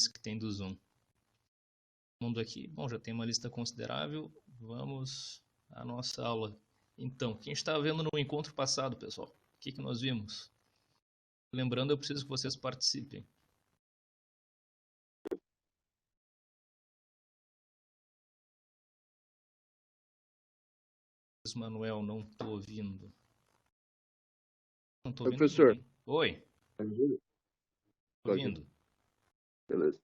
que tem do Zoom. Mundo aqui, bom, já tem uma lista considerável. Vamos à nossa aula. Então, quem está vendo no encontro passado, pessoal? O que nós vimos? Lembrando, eu preciso que vocês participem. Manuel, não estou ouvindo. Não estou ouvindo professor. ninguém. Oi. Estou ouvindo. Beleza.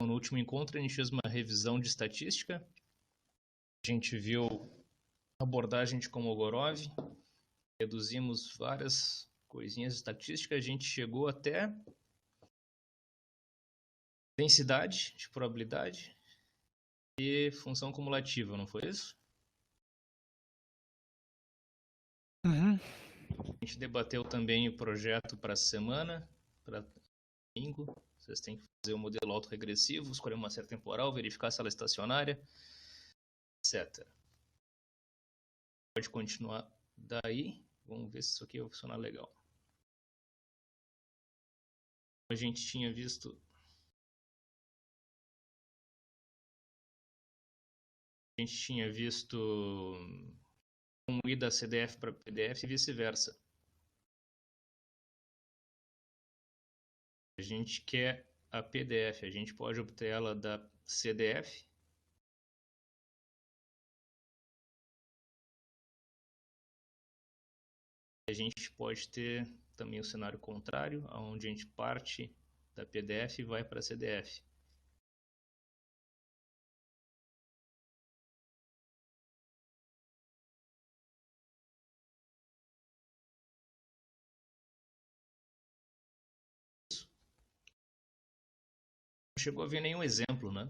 No último encontro, a gente fez uma revisão de estatística. A gente viu a abordagem de Kolmogorov. Reduzimos várias coisinhas de estatística. A gente chegou até densidade de probabilidade e função cumulativa, não foi isso? Uhum. A gente debateu também o projeto para a semana, para domingo. Vocês têm que fazer o modelo autorregressivo, escolher uma série temporal, verificar se ela é estacionária, etc. Pode continuar daí. Vamos ver se isso aqui vai funcionar legal. A gente tinha visto... como ir da CDF para PDF e vice-versa. A gente quer a PDF, a gente pode obter ela da CDF. A gente pode ter também o cenário contrário, onde a gente parte da PDF e vai para a CDF. Não chegou a ver nenhum exemplo, né?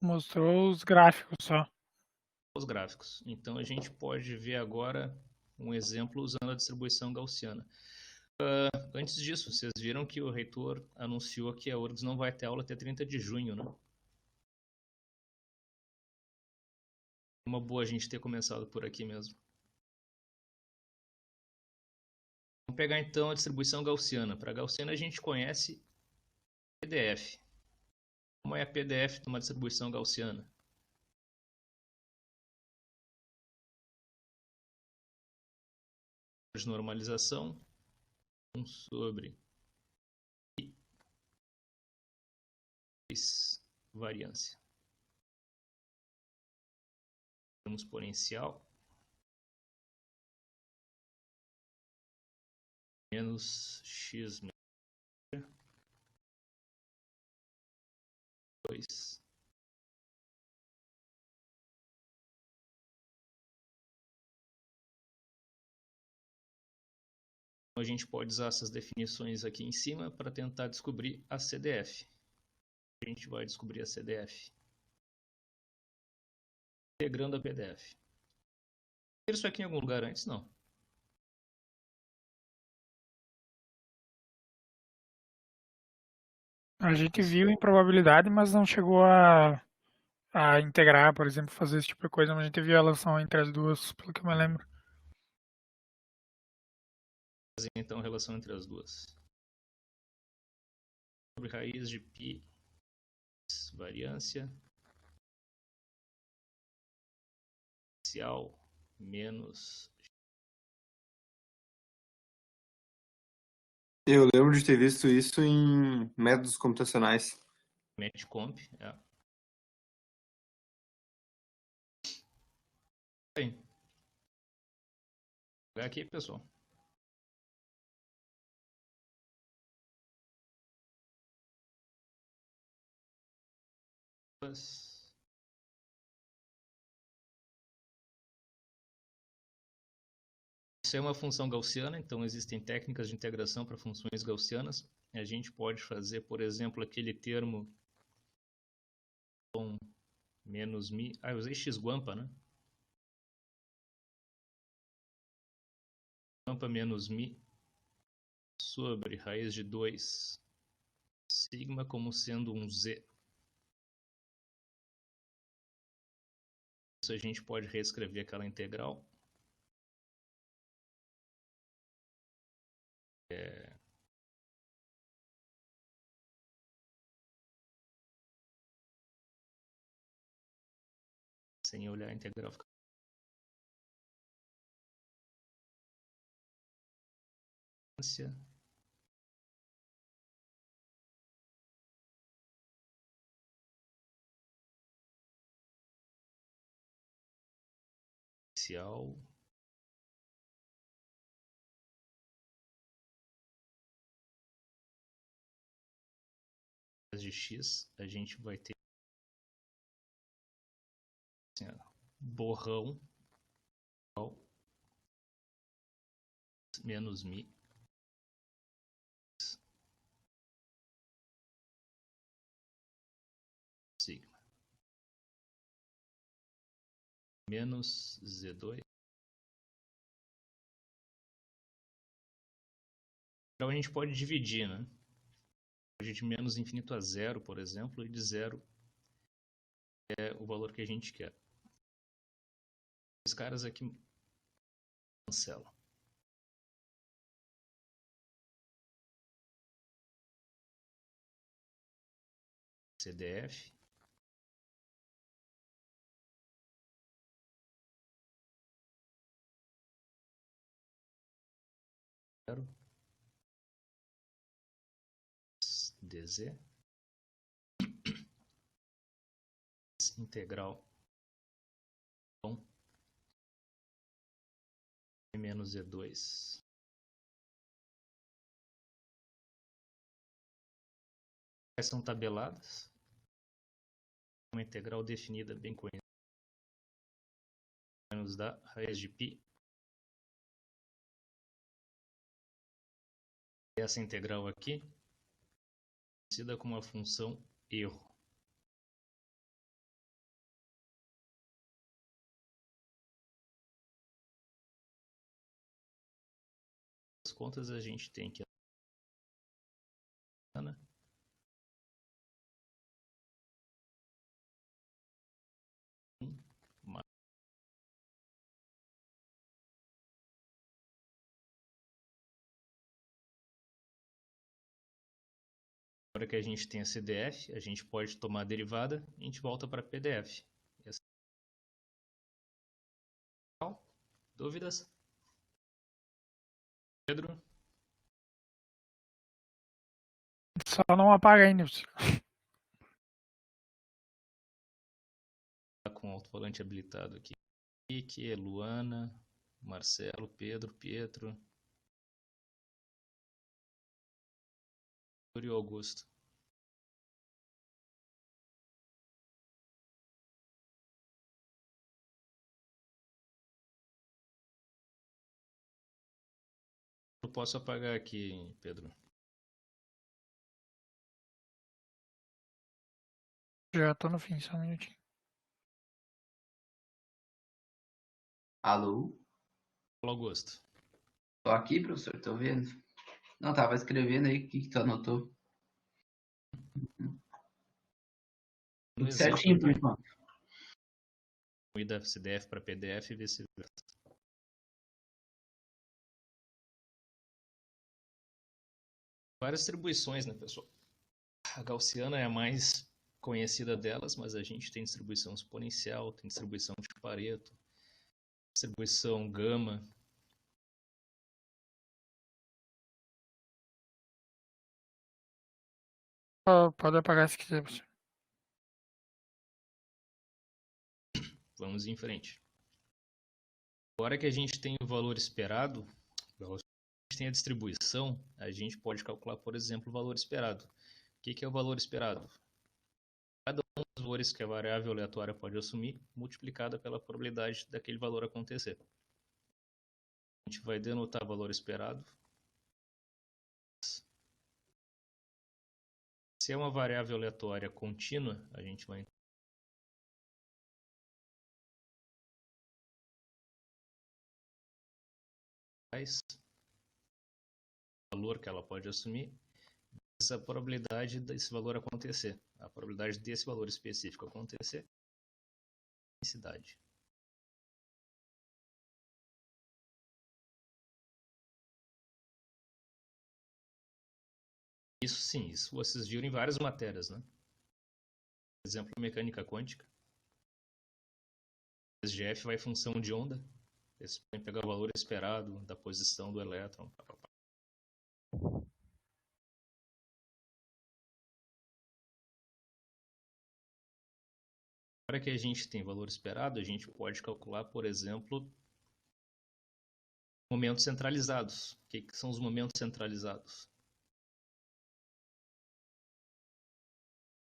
Mostrou os gráficos só. Os gráficos. Então a gente pode ver agora um exemplo usando a distribuição gaussiana. Antes disso, vocês viram que o reitor anunciou que a URGS não vai ter aula até 30 de junho, né? Uma boa a gente ter começado por aqui mesmo. Vamos pegar então a distribuição gaussiana. Para a gaussiana a gente conhece PDF. Como é a PDF de uma distribuição gaussiana? De normalização 1 sobre I variância. Temos exponencial menos x menos 2 a gente pode usar essas definições aqui em cima para tentar descobrir a CDF. A gente vai descobrir a CDF integrando a PDF. Ter isso aqui em algum lugar antes? Não. A gente viu em probabilidade, mas não chegou a integrar, por exemplo, fazer esse tipo de coisa, mas a gente viu a relação entre as duas, pelo que eu me lembro. Fazer então a relação entre as duas. Sobre raiz de π variância inicial menos... Eu lembro de ter visto isso em métodos computacionais. matcomp, é. Bem, vou pegar aqui, pessoal. Isso é uma função gaussiana, então existem técnicas de integração para funções gaussianas. A gente pode fazer, por exemplo, aquele termo com menos mi... eu usei x-guampa, né? Guampa menos mi sobre raiz de 2 sigma como sendo um z. isso, a gente pode reescrever aquela integral. Sem olhar a integral. Inicial. De x, a gente vai ter assim, borrão menos mi sigma menos z2. Então a gente pode dividir, né? De menos infinito a zero, por exemplo, e de zero é o valor que a gente quer. Os caras aqui cancelam. CDF. DZ. Integral menos E2. São tabeladas. Uma integral definida bem conhecida. Menos da raiz de π. Essa integral aqui, conhecida como a função erro. As contas a gente tem que agora que a gente tem a CDF, a gente pode tomar a derivada e a gente volta para PDF. Dúvidas? Pedro? Só não apaga ainda. Tá com o alto-falante habilitado aqui. Kiki, Luana, Marcelo, Pedro, Pietro. E Augusto. Eu posso apagar aqui, Pedro. Já tô no fim, só um minutinho. Alô? Fala, Augusto. Tô aqui, professor, tô vendo. Não, tava escrevendo aí, o que tu anotou? Tudo certinho por enquanto. Ir da CDF para PDF e vice-versa. Várias distribuições, né, pessoal? A gaussiana é a mais conhecida delas, mas a gente tem distribuição exponencial, tem distribuição de Pareto, distribuição gama. Pode apagar se quiser, professor. Vamos em frente. Agora que a gente tem o valor esperado, a gente tem a distribuição, a gente pode calcular, por exemplo, o valor esperado. O que é o valor esperado? Cada um dos valores que a variável aleatória pode assumir, multiplicada pela probabilidade daquele valor acontecer. A gente vai denotar valor esperado. Se é uma variável aleatória contínua, a gente vai o valor que ela pode assumir, essa probabilidade desse valor acontecer. A probabilidade desse valor específico acontecer é a intensidade. Isso sim, isso vocês viram em várias matérias, né? Por exemplo, mecânica quântica. SGF vai em função de onda. Eles podem pegar o valor esperado da posição do elétron. Para que a gente tenha valor esperado, a gente pode calcular, por exemplo, momentos centralizados. O que são os momentos centralizados?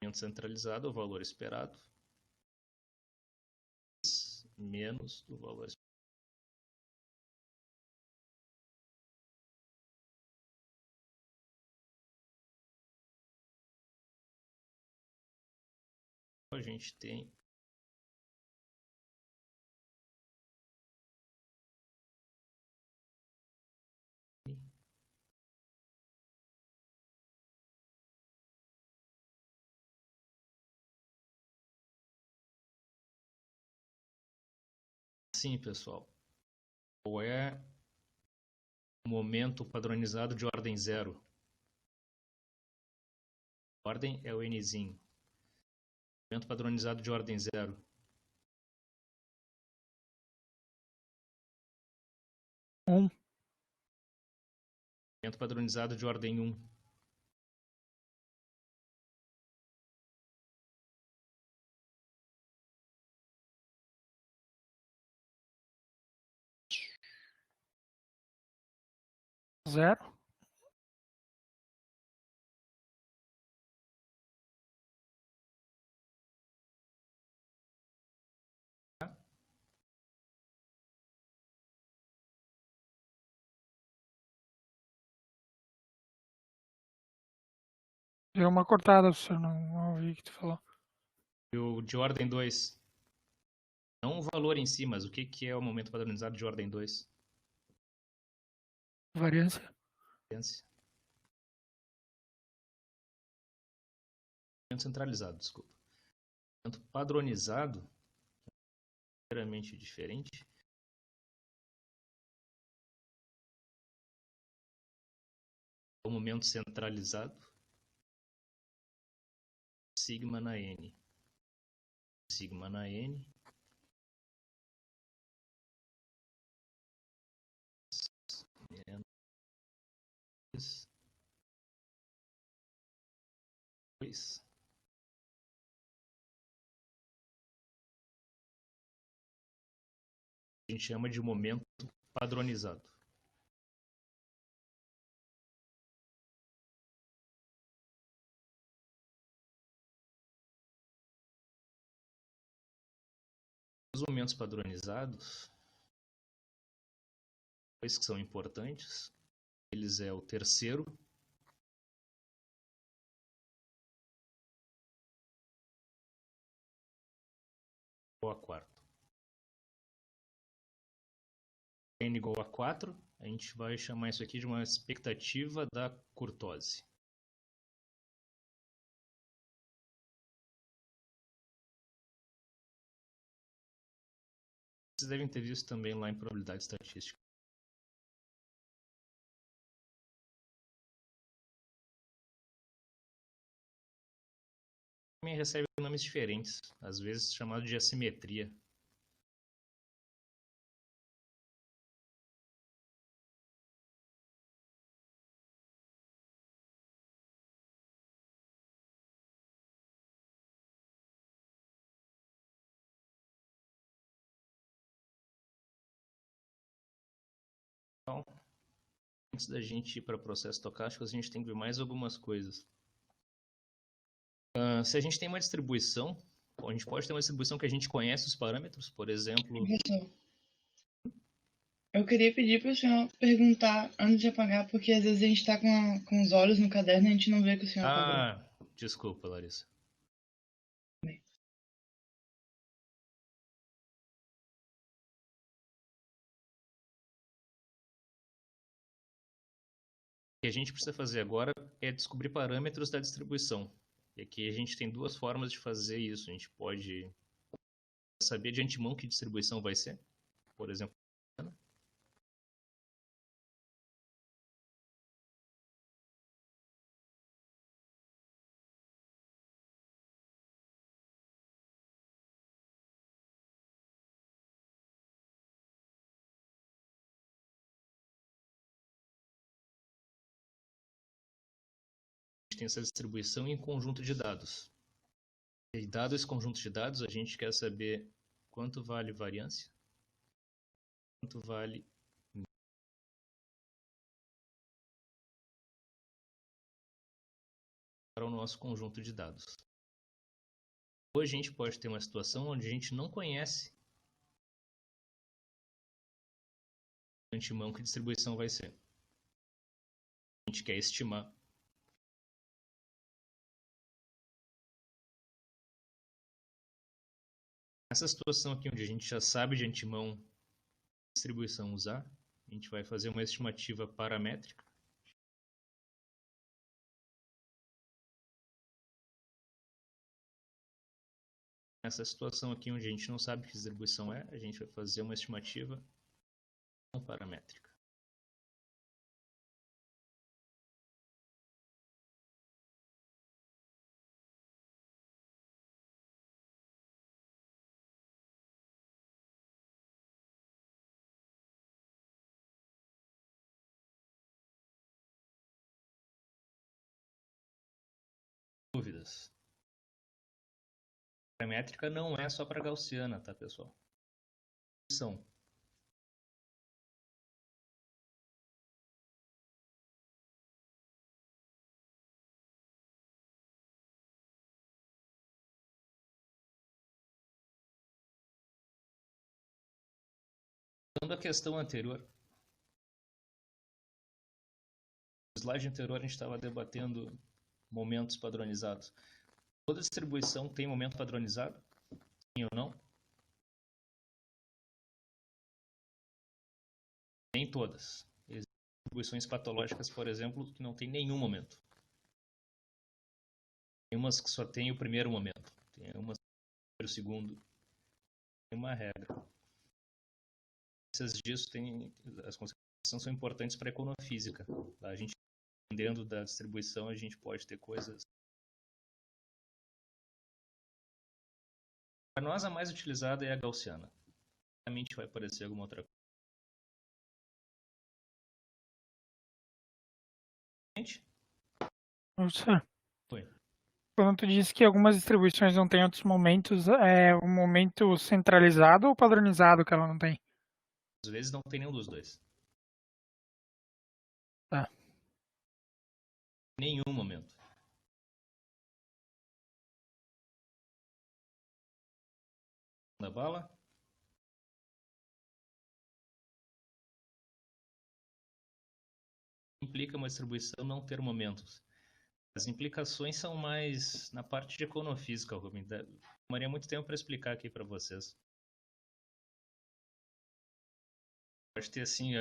O momento centralizado é o valor esperado menos o valor esperado. A gente tem sim, pessoal. Qual é o momento padronizado de ordem zero? A ordem é o nzinho. Momento padronizado de ordem zero. Momento padronizado de ordem 1. Zero. Deu uma cortada, professor, não ouvi o que tu falou. E o de ordem 2. Não o valor em si, mas o que é o momento padronizado de ordem 2? Variância. Momento centralizado, desculpa. Momento padronizado, ligeiramente diferente. O momento centralizado, sigma na n. Sigma na n. Menos 2. A gente chama de momento padronizado. Os momentos padronizados, dois que são importantes, eles é o terceiro ou a quarto. N igual a 4, a gente vai chamar isso aqui de uma expectativa da curtose. Vocês devem ter visto também lá em probabilidade estatística. Também recebe nomes diferentes, às vezes chamado de assimetria. Então, antes da gente ir para processos estocásticos, a gente tem que ver mais algumas coisas. Se a gente tem uma distribuição, a gente pode ter uma distribuição que a gente conhece os parâmetros, por exemplo... Professor, eu queria pedir para o senhor perguntar antes de apagar, porque às vezes a gente está com os olhos no caderno e a gente não vê que o senhor apagou. Desculpa, Larissa. O que a gente precisa fazer agora é descobrir parâmetros da distribuição. E aqui a gente tem duas formas de fazer isso. A gente pode saber de antemão que distribuição vai ser. Por exemplo, tem essa distribuição em conjunto de dados. E dado esse conjunto de dados, a gente quer saber quanto vale variância, quanto vale para o nosso conjunto de dados. Hoje a gente pode ter uma situação onde a gente não conhece de antemão que distribuição vai ser. A gente quer estimar. Nessa situação aqui, onde a gente já sabe de antemão que distribuição usar, a gente vai fazer uma estimativa paramétrica. Nessa situação aqui, onde a gente não sabe que distribuição é, a gente vai fazer uma estimativa não paramétrica. Dúvidas? Paramétrica não é só para gaussiana, tá, pessoal? São. Voltando à questão anterior, no slide anterior a gente estava debatendo momentos padronizados. Toda distribuição tem momento padronizado? Sim ou não? Nem todas. Existem distribuições patológicas, por exemplo, que não tem nenhum momento. Tem umas que só tem o primeiro momento. Tem umas que tem o segundo. Tem uma regra. Disso tem, as consequências são importantes para a econofísica. A gente, dependendo da distribuição, a gente pode ter coisas. Para nós, a mais utilizada é a gaussiana. Realmente vai aparecer alguma outra coisa. Gente? Professor, Foi. quando tu disse que algumas distribuições não têm outros momentos, é um momento centralizado ou padronizado que ela não tem? Às vezes não tem nenhum dos dois. Tá. Nenhum momento. Da bala? Implica uma distribuição não ter momentos. As implicações são mais na parte de econofísica, Rubem. Demoraria muito tempo para explicar aqui para vocês. Pode ter assim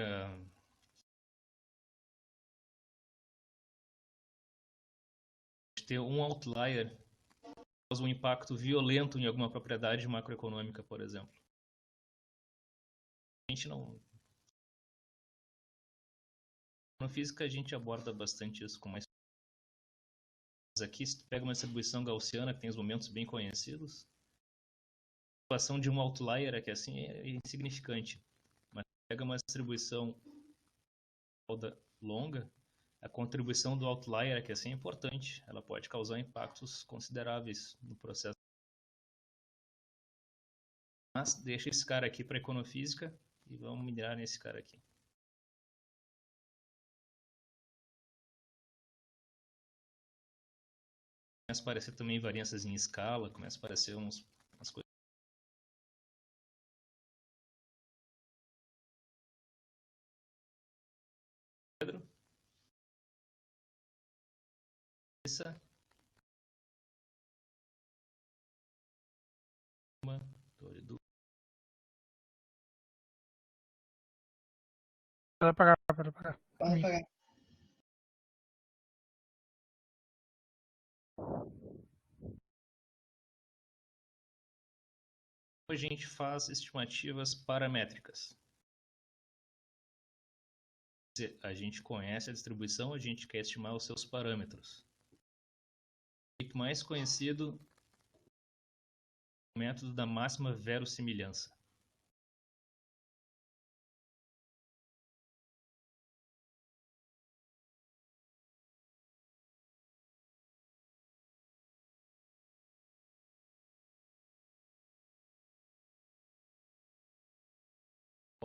ter um outlier que causa um impacto violento em alguma propriedade macroeconômica, por exemplo. A gente não. Na física a gente aborda bastante isso com mais. Mas aqui, se tu pega uma distribuição gaussiana que tem os momentos bem conhecidos, a situação de um outlier aqui assim é insignificante. Mas pega uma distribuição longa, a contribuição do outlier aqui assim é importante. Ela pode causar impactos consideráveis no processo. Mas deixa esse cara aqui para econofísica e vamos mirar nesse cara aqui. Começa a aparecer também variâncias em escala, começa a aparecer umas coisas. Pedro? Essa. Pode apagar, pode apagar. Pode apagar. A gente faz estimativas paramétricas. A gente conhece a distribuição, a gente quer estimar os seus parâmetros. O mais conhecido é o método da máxima verossimilhança.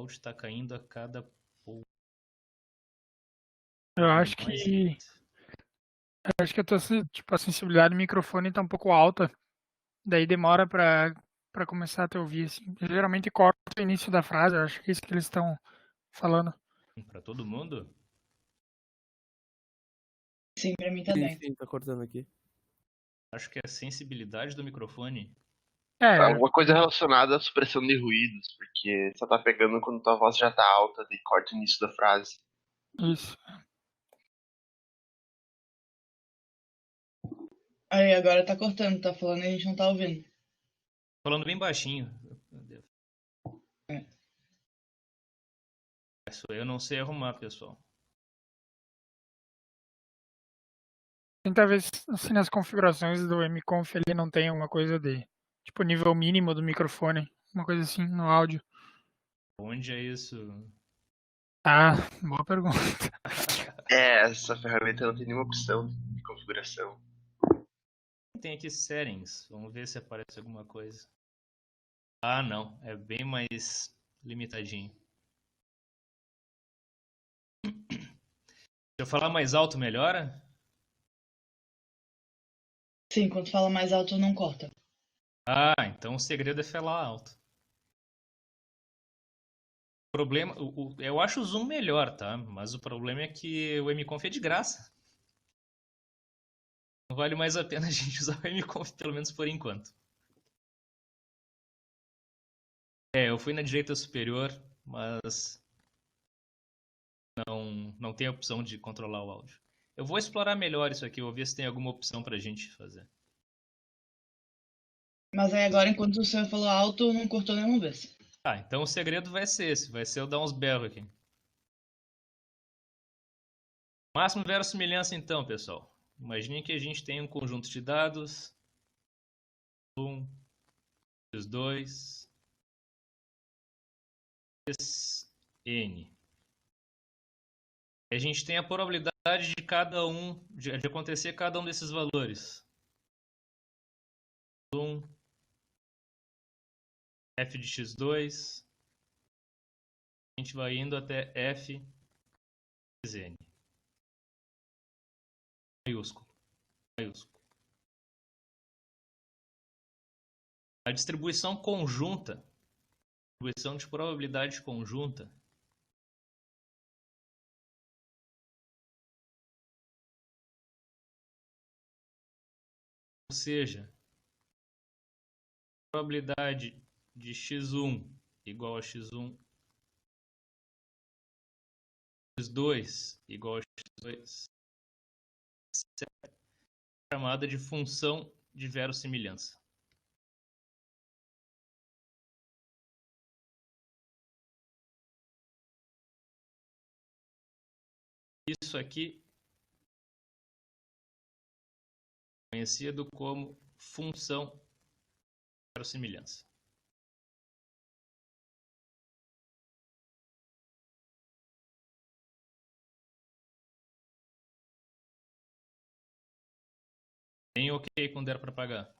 áudio está caindo a cada pouco. Eu acho Mais que a tua, tipo, a sensibilidade do microfone tá um pouco alta. Daí demora pra começar a te ouvir, assim. Eu geralmente corto o início da frase, eu acho que é isso que eles estão falando. para todo mundo. Sim, pra mim tá bem. Sim, tá cortando aqui. Acho que é a sensibilidade do microfone. É, Alguma coisa relacionada à supressão de ruídos, porque só tá pegando quando tua voz já tá alta e corta o início da frase. isso. Aí agora tá cortando, tá falando e a gente não tá ouvindo. Falando bem baixinho. É. Isso aí eu não sei arrumar, pessoal. Tenta ver se nas configurações do mconf ele não tem uma coisa de, tipo, nível mínimo do microfone. Uma coisa assim, no áudio. Onde é isso? Ah, boa pergunta. Essa ferramenta não tem nenhuma opção de configuração. Tem aqui settings. Vamos ver se aparece alguma coisa. Ah, não. É bem mais limitadinho. Se eu falar mais alto, melhora? Sim, quando fala mais alto não corta. Ah, então o segredo é falar alto. O problema, eu acho o Zoom melhor, tá? Mas o problema é que o mconf é de graça. Não vale mais a pena a gente usar o mconf, pelo menos por enquanto. Eu fui na direita superior, mas não tem a opção de controlar o áudio. Eu vou explorar melhor isso aqui, vou ver se tem alguma opção pra gente fazer. Mas aí agora, enquanto o senhor falou alto, não cortou nenhuma vez. Ah, então o segredo vai ser esse, vai ser eu dar uns berros aqui. Máximo verossimilhança então, pessoal. Imagine que a gente tem um conjunto de dados, um, x2, n. A gente tem a probabilidade de cada um, de acontecer cada um desses valores. 1, f de x2, a gente vai indo até f de xn. Maiúsculo. Maiúsculo. A distribuição conjunta, distribuição de probabilidade conjunta, ou seja, a probabilidade de x1 igual a x1, x2 igual a x2, é chamada de função de verossimilhança. Isso aqui é conhecido como função de verossimilhança. Tem ok quando der para pagar.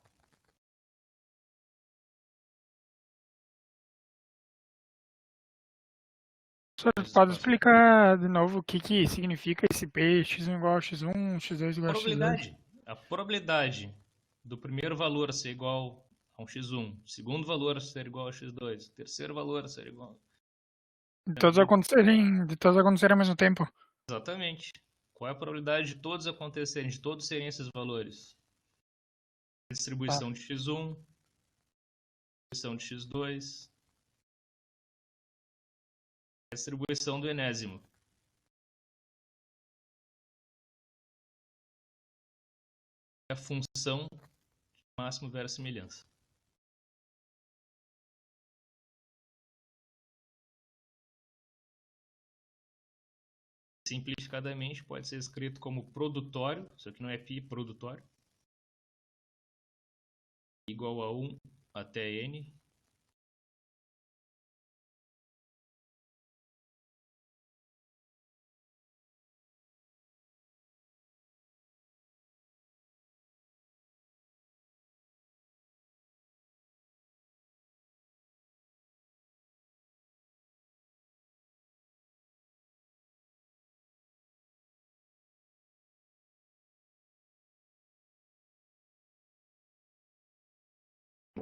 Só pode explicar de novo o que significa esse P, x1 igual a x1, x2 igual a x2? A probabilidade do primeiro valor ser igual a um x1, segundo valor ser igual a x2, terceiro valor ser igual... De todos acontecerem ao mesmo tempo. Exatamente. Qual é a probabilidade de todos acontecerem, de todos serem esses valores? Distribuição de x1, distribuição de x2, distribuição do enésimo. É a função de máximo verossimilhança. Simplificadamente pode ser escrito como produtório, isso aqui não é π, produtório, igual a 1 até n,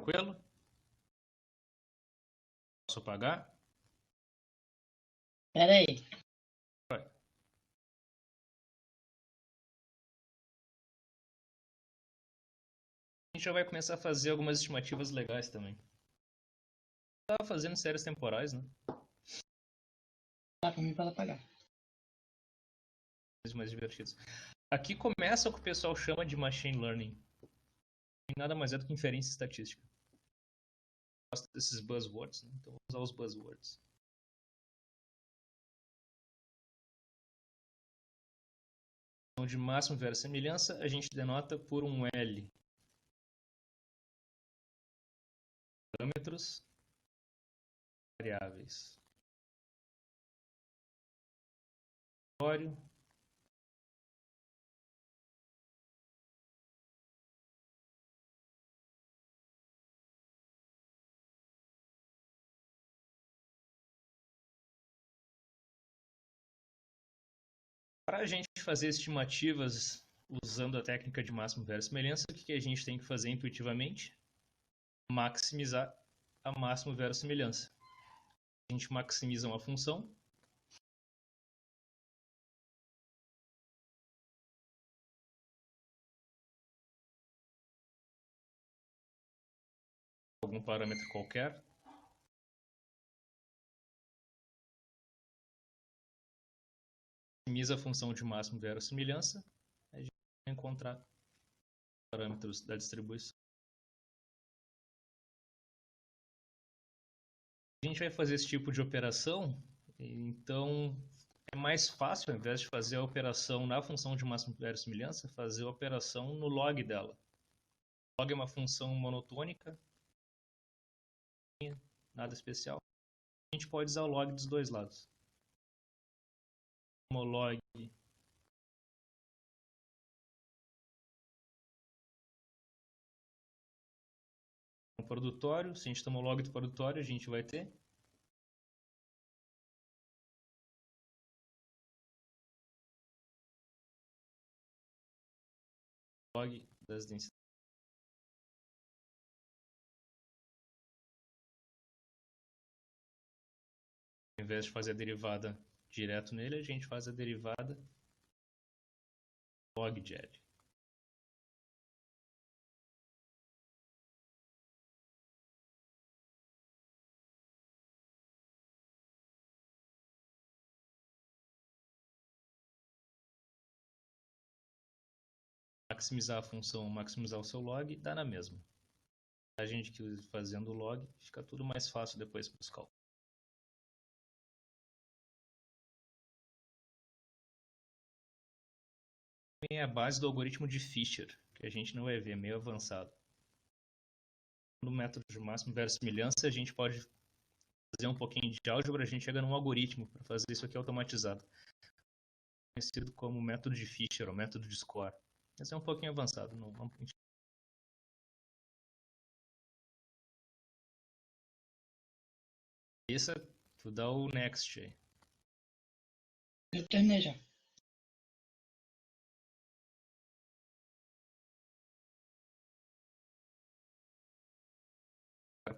Tranquilo? Posso apagar? Pera aí. A gente já vai começar a fazer algumas estimativas legais também. Tava fazendo séries temporais, né? Tá, pra mim pode apagar. Mais divertidos. Aqui começa o que o pessoal chama de machine learning. E nada mais é do que inferência estatística. Eu gosto desses buzzwords, né? Então vamos usar os buzzwords. Então, de máximo verossimilhança, a gente denota por um L. Parâmetros variáveis. Para a gente fazer estimativas usando a técnica de máximo verossimilhança, o que a gente tem que fazer intuitivamente? Maximizar a máximo verossimilhança. A gente maximiza uma função. Algum parâmetro qualquer. Maximiza a função de máximo verossimilhança. A gente vai encontrar parâmetros da distribuição. A gente vai fazer esse tipo de operação, então é mais fácil, ao invés de fazer a operação na função de máximo verossimilhança, fazer a operação no log dela. O log é uma função monotônica, nada especial. A gente pode usar o log dos dois lados. Como log no produtório, se a gente tomar o log do produtório, a gente vai ter log das densidades. Ao invés de fazer a derivada direto nele, a gente faz a derivada log de L. Maximizar a função, maximizar o seu log, dá na mesma. A gente que fazendo o log, fica tudo mais fácil depois para os cálculos. É a base do algoritmo de Fisher, que a gente não vai ver, é meio avançado. No método de máximo verossimilhança, a gente pode fazer um pouquinho de álgebra, a gente chega num algoritmo para fazer isso aqui automatizado. Conhecido como método de Fisher, ou método de score. Esse é um pouquinho avançado. Não. Isso, tu dá o next aí. Eu terminei já.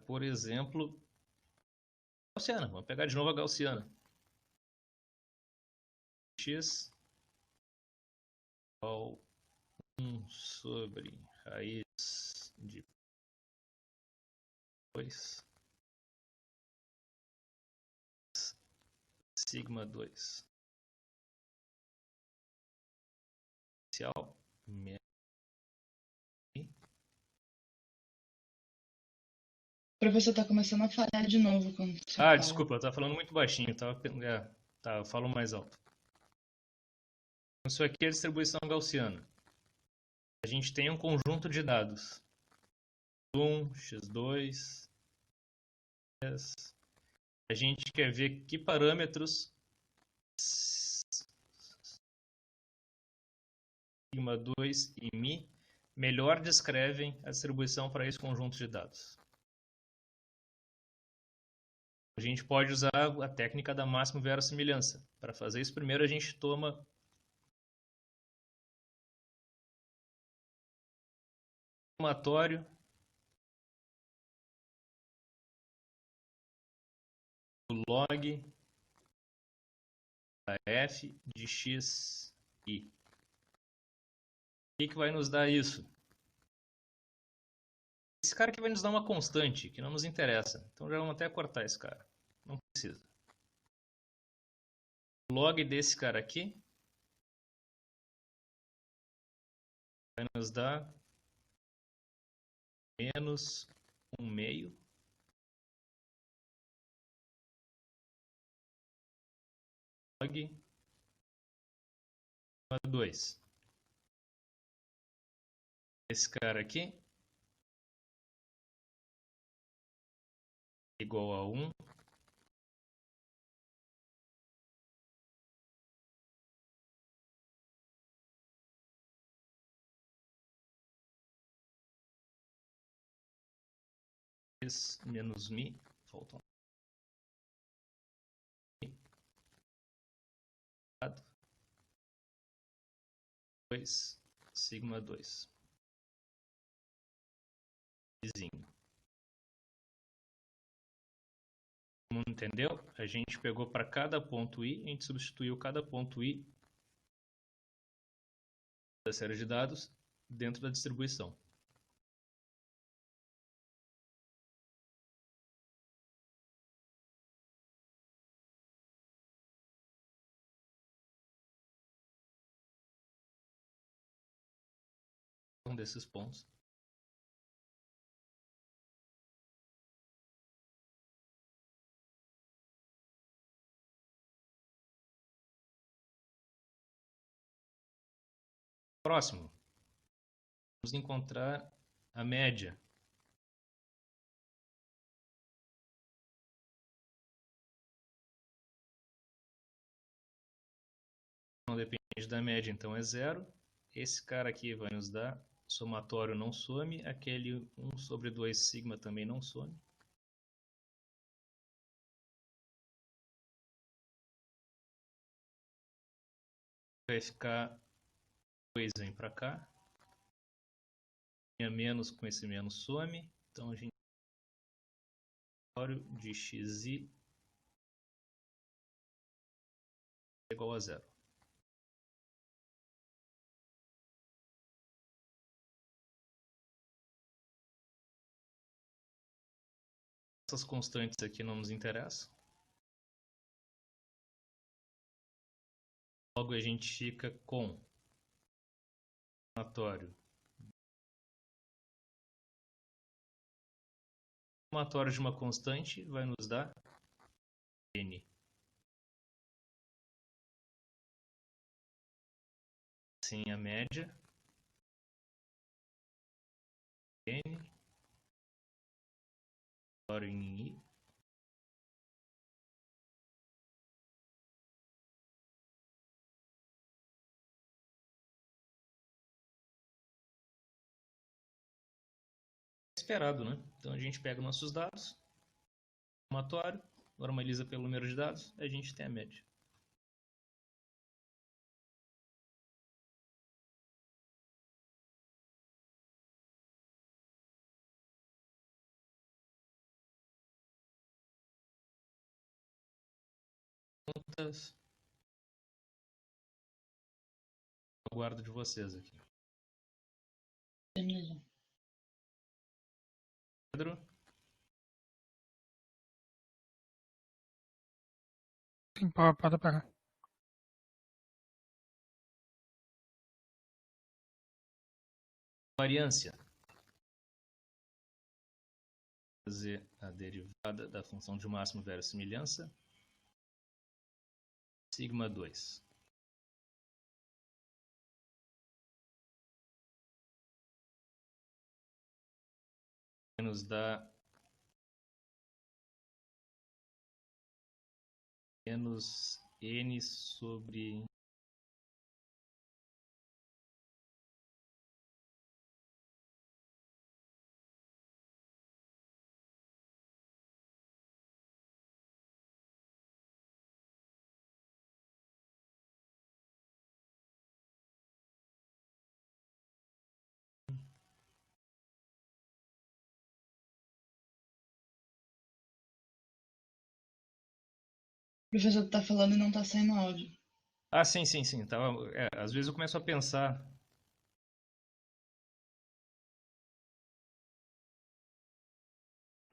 Por exemplo, gaussiana. Vamos pegar de novo a gaussiana. X igual 1 sobre raiz de 2 sigma 2 inicial menos. O professor tá começando a falhar de novo quando você fala. Desculpa, eu tava falando muito baixinho. Eu falo mais alto. Isso aqui é a distribuição gaussiana. A gente tem um conjunto de dados. X1, X2, X. A gente quer ver que parâmetros sigma 2 e mi melhor descrevem a distribuição para esse conjunto de dados. A gente pode usar a técnica da máxima verossimilhança. Para fazer isso, primeiro a gente toma somatório log da f de x i. O que vai nos dar isso? Esse cara aqui vai nos dar uma constante, que não nos interessa. Então já vamos até cortar esse cara. Não precisa. O log desse cara aqui vai nos dar menos 1/2 log 2. Esse cara aqui é igual a 1 menos mi, falta 2 sigma 2. Vizinho. Todo mundo entendeu? A gente pegou para cada ponto i, a gente substituiu cada ponto i da série de dados dentro da distribuição. Um desses pontos. Próximo. Vamos encontrar a média. Não depende da média, então é 0. Esse cara aqui vai nos dar somatório não some, aquele 1/2 sigma também não some. Vai ficar 2 vem para cá. Menos com esse menos some. Então a gente somatório de xi é igual a 0. Essas constantes aqui não nos interessam. Logo a gente fica com somatório. O somatório de uma constante vai nos dar n. Assim a média n somatório em i esperado, né? Então a gente pega nossos dados, somatório, normaliza pelo número de dados, a gente tem a média. Contas. Eu guardo de vocês aqui. Beleza. Pedro? Sim, pode pegar. Variância. Fazer a derivada da função de máximo verossimilhança. Sigma 2. Nos dá menos n sobre Professor, tu tá falando e não tá saindo áudio. Ah, sim. Às vezes eu começo a pensar.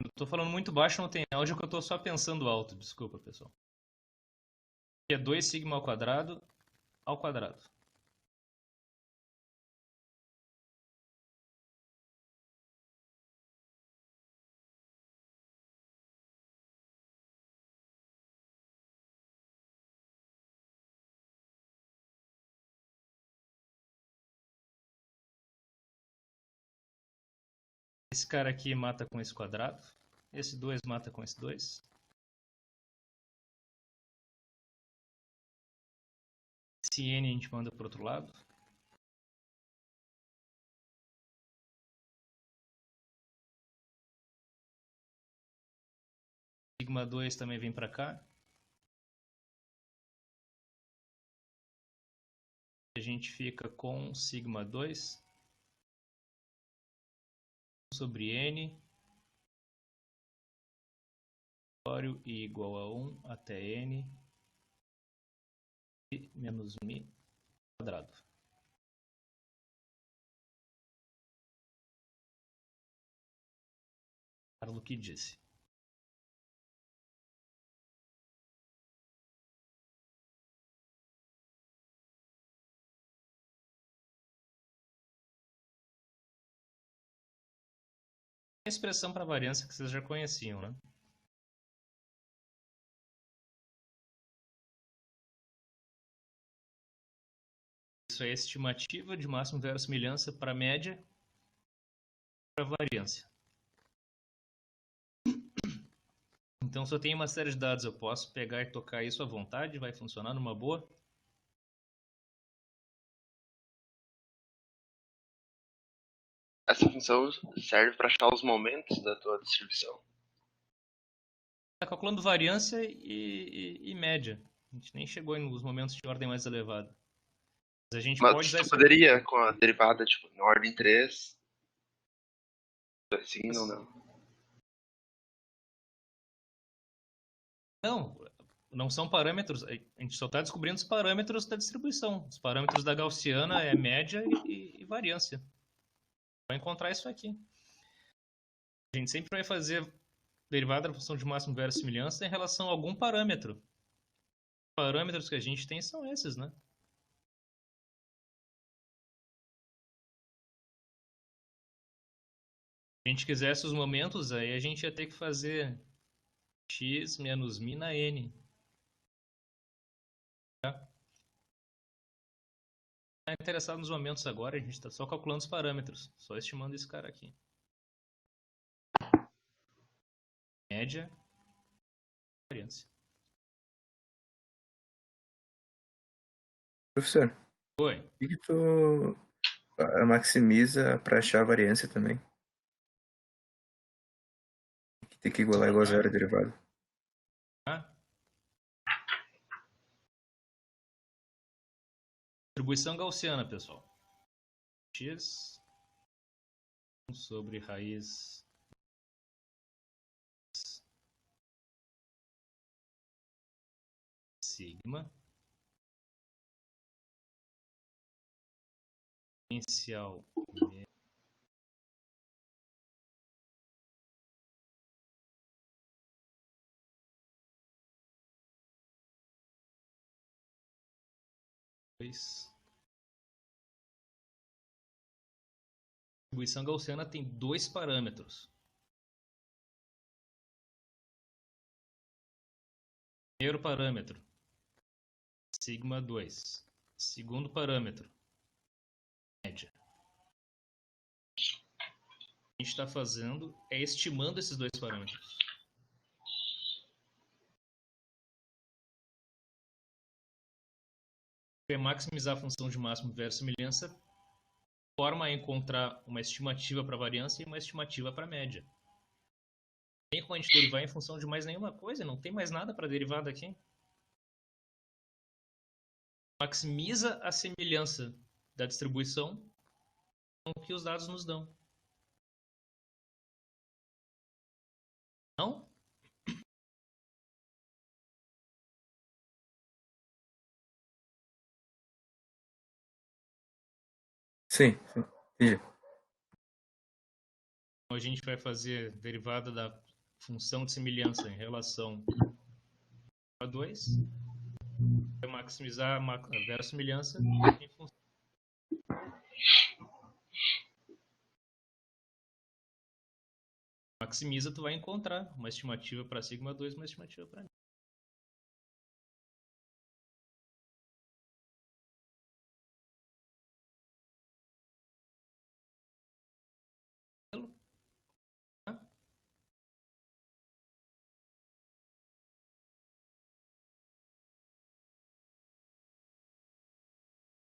Eu tô falando muito baixo, não tem áudio, que eu tô só pensando alto. Desculpa, pessoal. Que é 2 sigma ao quadrado ao quadrado. Esse cara aqui mata com esse quadrado. Esse 2 mata com esse 2. Esse n a gente manda para o outro lado. Sigma 2 também vem para cá. A gente fica com sigma 2 sobre n e igual a 1 até n e menos mi quadrado. Carlos que disse. A expressão para variância que vocês já conheciam, né? Isso é a estimativa de máximo verossimilhança para média para variância. Então, se eu tenho uma série de dados, eu posso pegar e tocar isso à vontade, vai funcionar numa boa. Essa função serve para achar os momentos da tua distribuição. Está calculando variância e média. A gente nem chegou nos momentos de ordem mais elevada. Mas a gente pode Mas usar tu isso. poderia, com a derivada tipo, na ordem 3, sim ou não? Não são parâmetros. A gente só está descobrindo os parâmetros da distribuição. Os parâmetros da gaussiana é média e variância. Vai encontrar isso aqui. A gente sempre vai fazer derivada da função de máximo verossimilhança em relação a algum parâmetro. Os parâmetros que a gente tem são esses, né? Se a gente quisesse os momentos, aí a gente ia ter que fazer x menos mi na n. Tá? Tá interessado nos momentos agora, a gente está só calculando os parâmetros, só estimando esse cara aqui. Média, variância. Professor, Oi. por que tu maximiza para achar a variância também? Tem que igualar igual a zero a derivada. Tá? Distribuição gaussiana, pessoal. X sobre raiz sigma inicial a distribuição gaussiana tem dois parâmetros. Primeiro parâmetro, sigma 2. Segundo parâmetro, média. O que a gente está fazendo é estimando esses dois parâmetros. Para maximizar a função de máximo verossimilhança, forma a encontrar uma estimativa para variância e uma estimativa para média. Tem como a gente derivar em função de mais nenhuma coisa, não tem mais nada para derivar daqui. Maximiza a semelhança da distribuição com o que os dados nos dão. Não? Sim, sim. Entendi. Então a gente vai fazer derivada da função de semelhança em relação a 2, vai maximizar a verossimilhança em função. Maximiza, tu vai encontrar uma estimativa para sigma 2 e uma estimativa para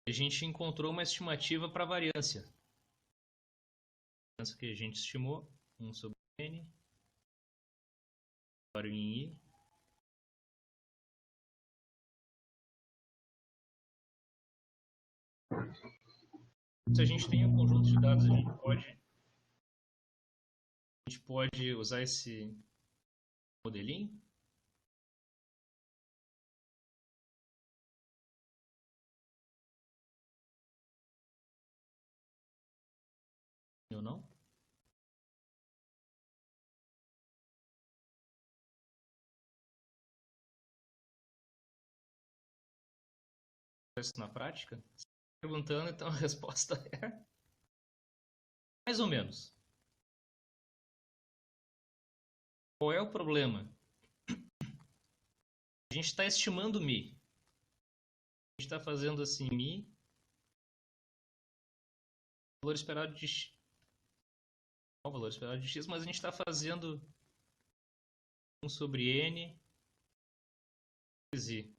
a gente encontrou uma estimativa para a variância. A variância que a gente estimou, 1 sobre n, agora em i. Se a gente tem um conjunto de dados, a gente pode usar esse modelinho. Ou não? Isso na prática? Você está perguntando, então a resposta é mais ou menos. Qual é o problema? A gente está estimando mi. A gente está fazendo assim mi, valor esperado de x. O valor esperado de x, mas a gente está fazendo 1 sobre n vezes i.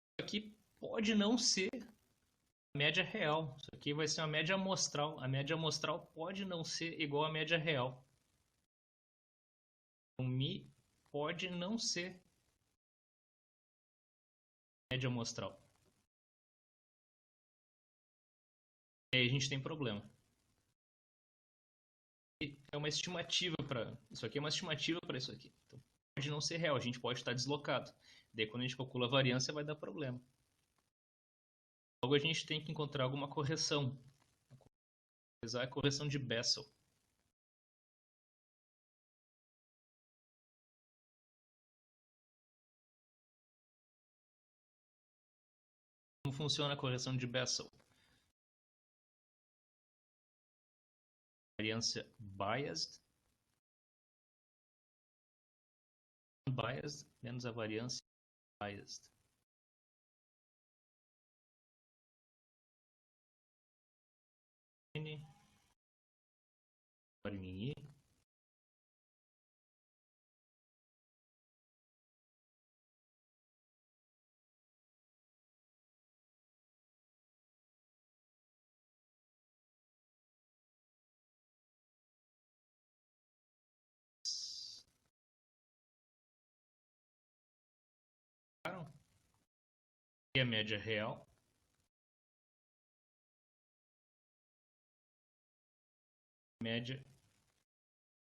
Isso aqui pode não ser a média real. Isso aqui vai ser uma média amostral. A média amostral pode não ser igual à média real. Então, mi pode não ser média amostral. E aí a gente tem problema. E é uma estimativa para isso aqui, é uma estimativa para isso aqui. Então, pode não ser real, a gente pode estar deslocado. Daí quando a gente calcula a variância vai dar problema. Logo a gente tem que encontrar alguma correção. A correção de Bessel. Como funciona a correção de Bessel? Variância biased. Unbiased menos a variância biased. N. Agora em I. E a média real. Média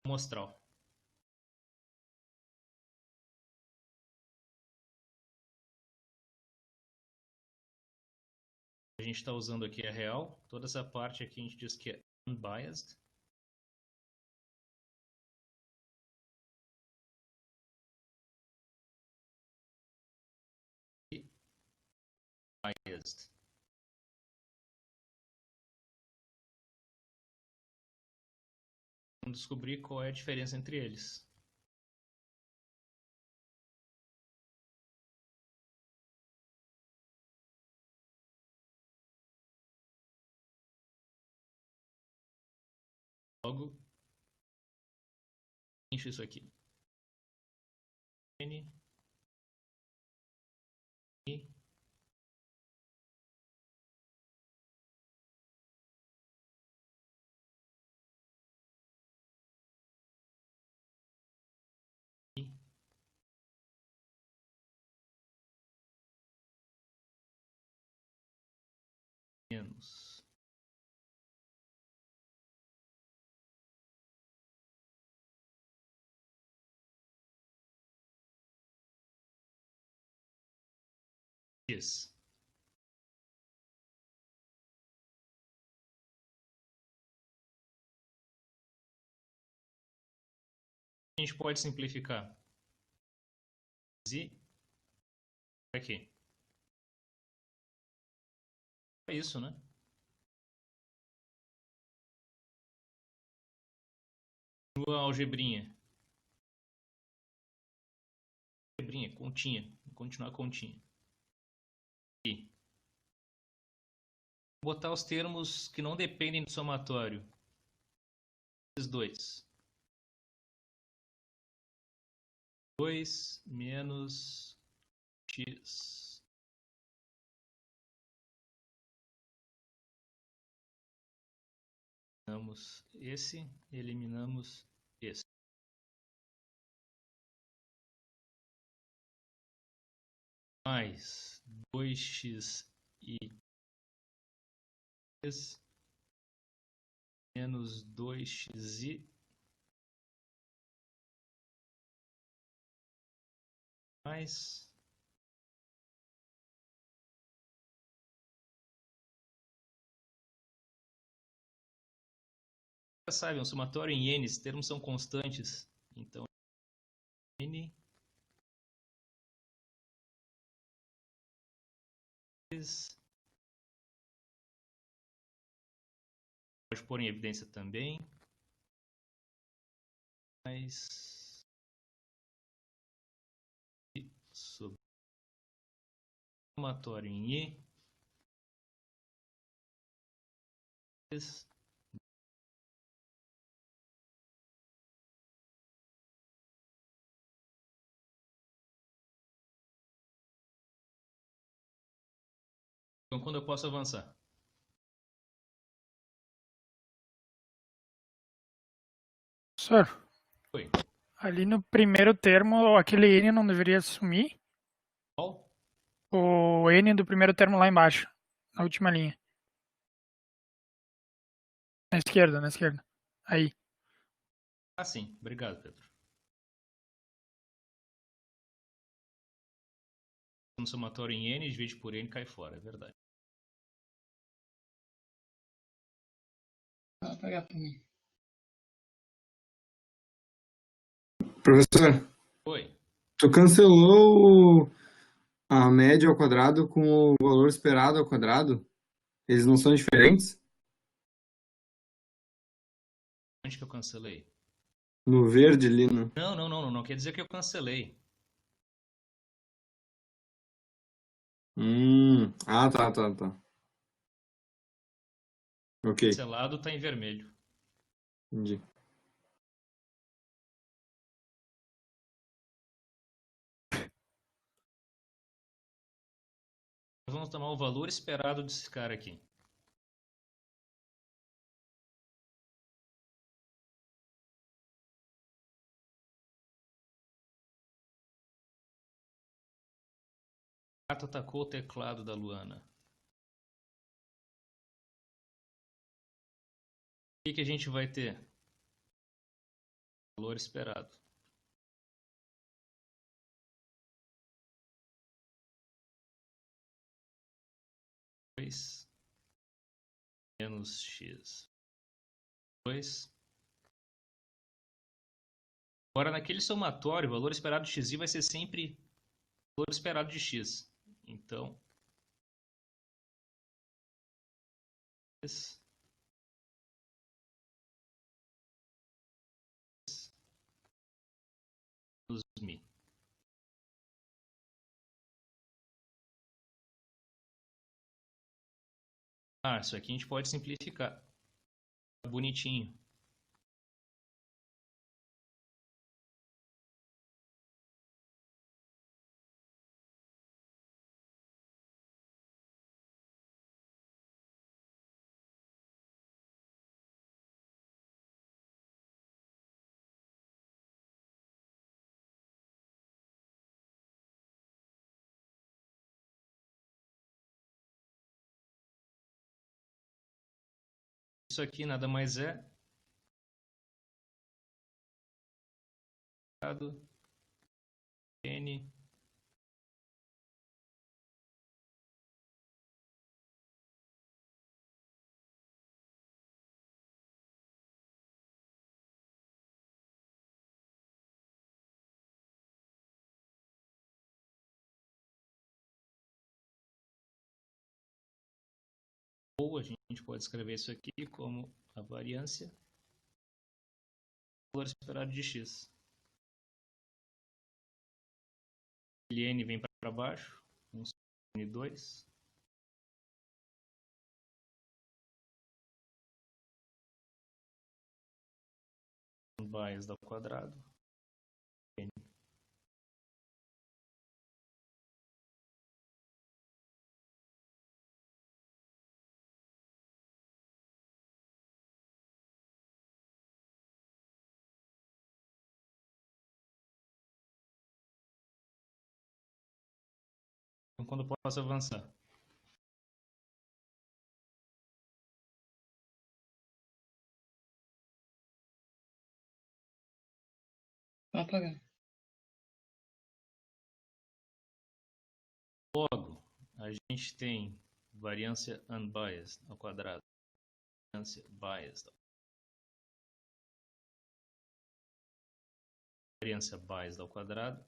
amostral. A gente está usando aqui a real. Toda essa parte aqui a gente diz que é unbiased. E biased. Vamos descobrir qual é a diferença entre eles. Logo, enche isso aqui. N, I, I, menos. X. A gente pode simplificar. Z aqui. É isso, né? Continua a algebrinha. Algebrinha, continha. Vou continuar a continha. Aqui. Vou botar os termos que não dependem do somatório. Esses dois. 2 menos x. Eliminamos esse, eliminamos esse. Mais 2x e menos 2x mais já sabe, um somatório em n, esses termos são constantes, então n pode pôr em evidência também, mas sobre somatório em e então quando eu posso avançar? Professor, Oi. ali no primeiro termo, aquele N não deveria sumir? Qual? O N do primeiro termo lá embaixo, na última linha. Na esquerda, na esquerda. Aí. Ah, sim. Obrigado, Pedro. No somatório em n, divide por n, cai fora, é verdade. Vou apagar por mim. Professor, Oi. tu cancelou a média ao quadrado com o valor esperado ao quadrado? Eles não são diferentes? Onde que eu cancelei? No verde ali, no... Não quer dizer que eu cancelei. Ah, tá. Ok, Cancelado tá em vermelho. entendi. Vamos tomar o valor esperado desse cara aqui. O gato atacou o teclado da Luana. O que a gente vai ter? Valor esperado. Menos x. 2. Agora, naquele somatório, o valor esperado de xi vai ser sempre o valor esperado de x. Então, menos mi. Ah, isso aqui a gente pode simplificar. Tá bonitinho. Isso aqui nada mais é n Ou a gente pode escrever isso aqui como a variância do valor esperado de x. Ln vem para baixo, 1 sobre N2. Bias ao quadrado. N. Então, quando eu posso avançar? Vou apagar. Logo, a gente tem variância unbiased ao quadrado. Variância biased. Variância biased ao quadrado.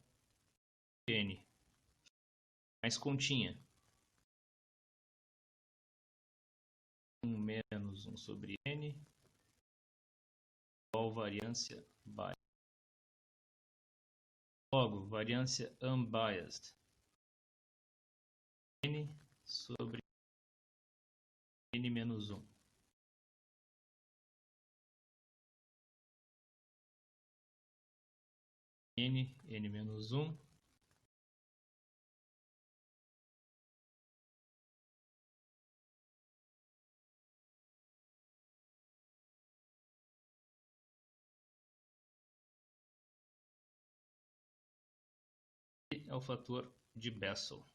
N mais continha. 1 menos 1 sobre N igual variância biased. Logo, variância unbiased. N sobre N menos 1. N menos 1. E é o fator de Bessel.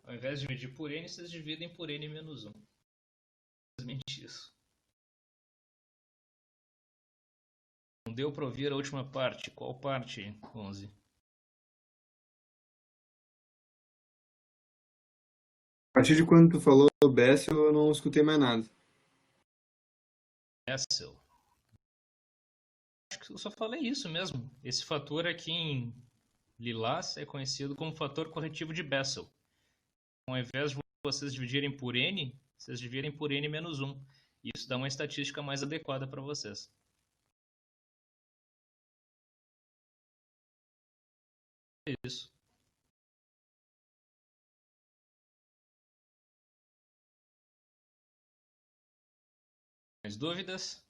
Ao invés de dividir por N, vocês dividem por N menos 1. Simplesmente isso. Não deu para ouvir a última parte. Qual parte, 11? A partir de quando tu falou Bessel, eu não escutei mais nada. Bessel. Acho que eu só falei isso mesmo. Esse fator aqui em lilás é conhecido como fator corretivo de Bessel. Ao invés de vocês dividirem por N, vocês dividem por N menos 1. E isso dá uma estatística mais adequada para vocês. É isso. Mais dúvidas?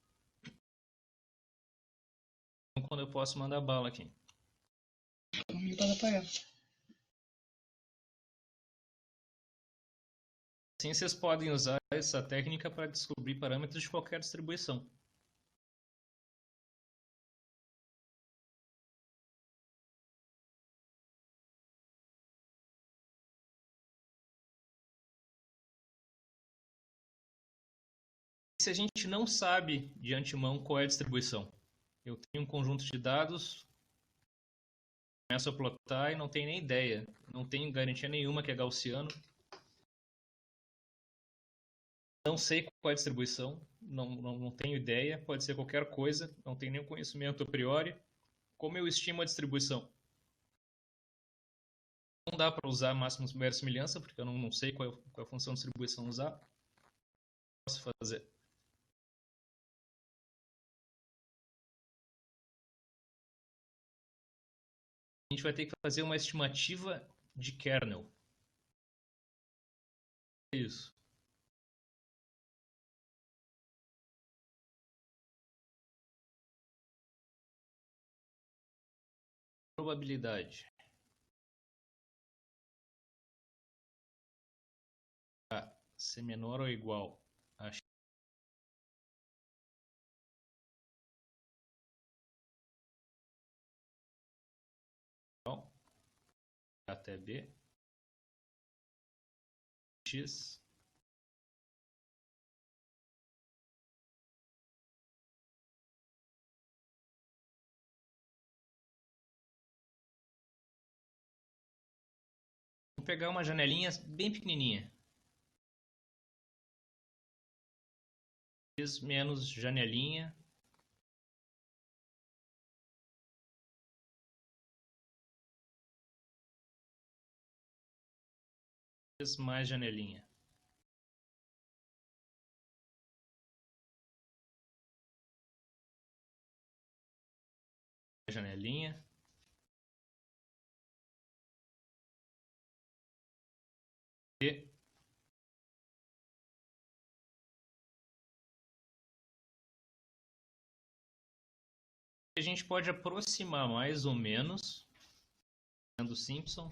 Então, quando eu posso mandar bala aqui? Por mim pode apagar. Assim vocês podem usar essa técnica para descobrir parâmetros de qualquer distribuição. Se a gente não sabe de antemão qual é a distribuição, eu tenho um conjunto de dados, começo a plotar e não tenho nem ideia, não tenho garantia nenhuma que é gaussiano, não sei qual é a distribuição, não tenho ideia, pode ser qualquer coisa, não tenho nenhum conhecimento a priori. Como eu estimo a distribuição? Não dá para usar máxima verossimilhança, porque eu não sei qual é a função de distribuição usar. O que posso fazer? A gente vai ter que fazer uma estimativa de kernel. É isso. Probabilidade. A ser menor ou igual a x até b. X. Vou pegar uma janelinha bem pequenininha. X menos janelinha. X mais janelinha. Janelinha. E a gente pode aproximar mais ou menos do Simpson.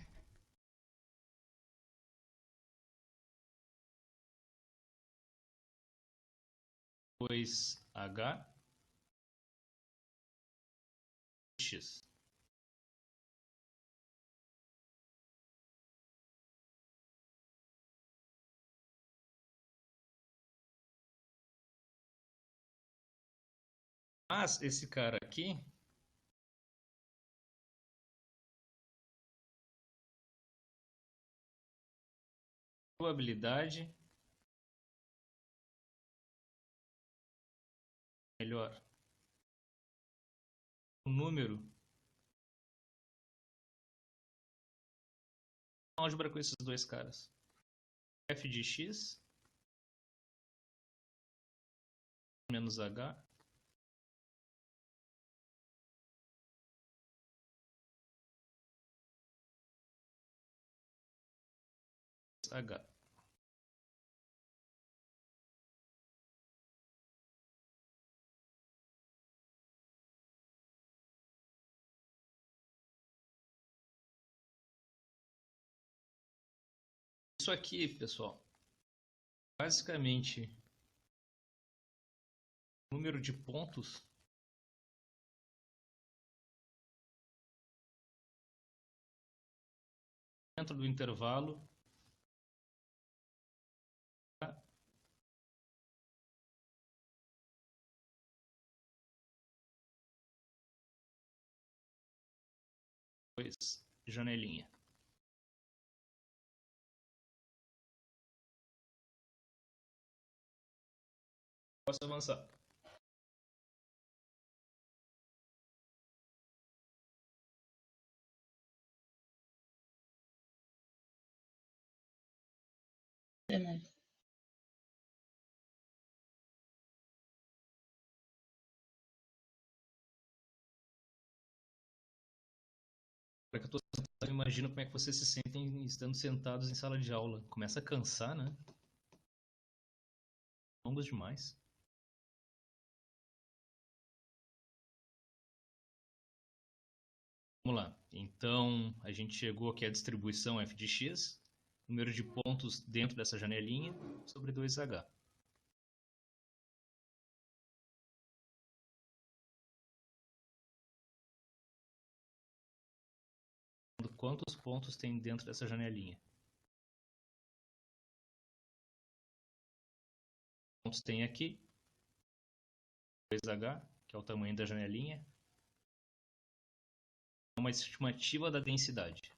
Depois H X. Mas esse cara aqui probabilidade melhor. O número álgebra com esses dois caras. F de X menos H H. Isso aqui, pessoal, basicamente número de pontos dentro do intervalo depois janelinha. Posso avançar? Até mais. Para que eu tô sentado, eu imagino como é que vocês se sentem estando sentados em sala de aula. Começa a cansar, né? Longos demais. Vamos lá. Então, a gente chegou aqui à distribuição f de x, número de pontos dentro dessa janelinha, sobre 2h. Quantos pontos tem dentro dessa janelinha? Quantos tem aqui? 2h, que é o tamanho da janelinha. É uma estimativa da densidade.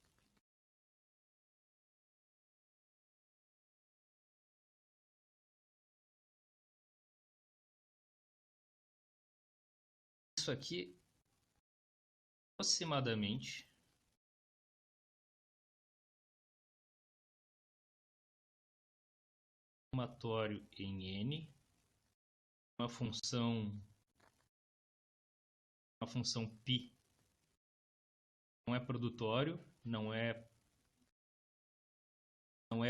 Isso aqui, aproximadamente, somatório em n, uma função π. Não é produtório, não é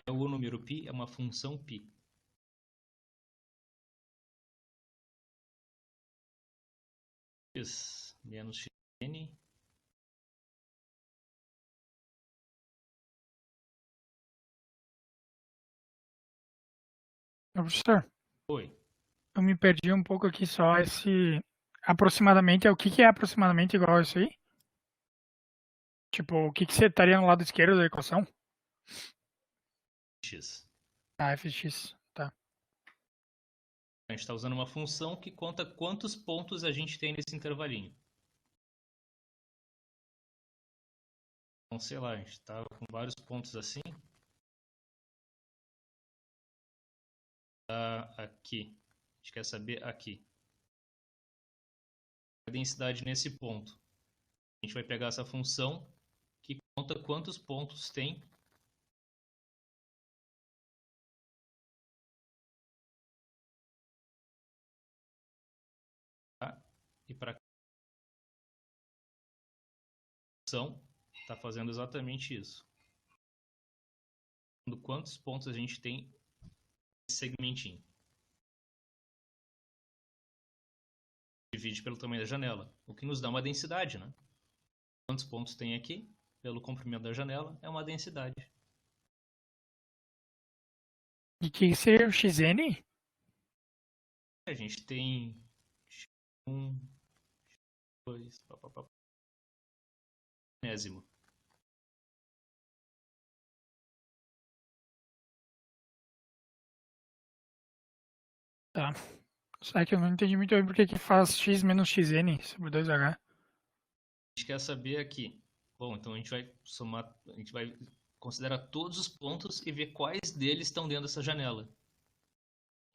o número π, é uma função π. X menos xn Professor, Oi. eu me perdi um pouco aqui só. Esse aproximadamente, o que é aproximadamente igual a isso aí? Tipo, o que você estaria no lado esquerdo da equação? X. Ah, fx. Tá. A gente está usando uma função que conta quantos pontos a gente tem nesse intervalinho. Então, sei lá, a gente estava com vários pontos assim. Aqui. A gente quer saber aqui. A densidade nesse ponto. A gente vai pegar essa função que conta quantos pontos tem. Tá? E para a função está fazendo exatamente isso. Quantos pontos a gente tem nesse segmentinho. Divide pelo tamanho da janela, o que nos dá uma densidade, né? Quantos pontos tem aqui? Pelo comprimento da janela, é uma densidade. E que seria o xn? A gente tem 1, 2, enésimo. Tá. Só que eu não entendi muito bem porque que faz x menos xn sobre 2h. A gente quer saber aqui. Bom, então a gente vai somar, a gente vai considerar todos os pontos e ver quais deles estão dentro dessa janela.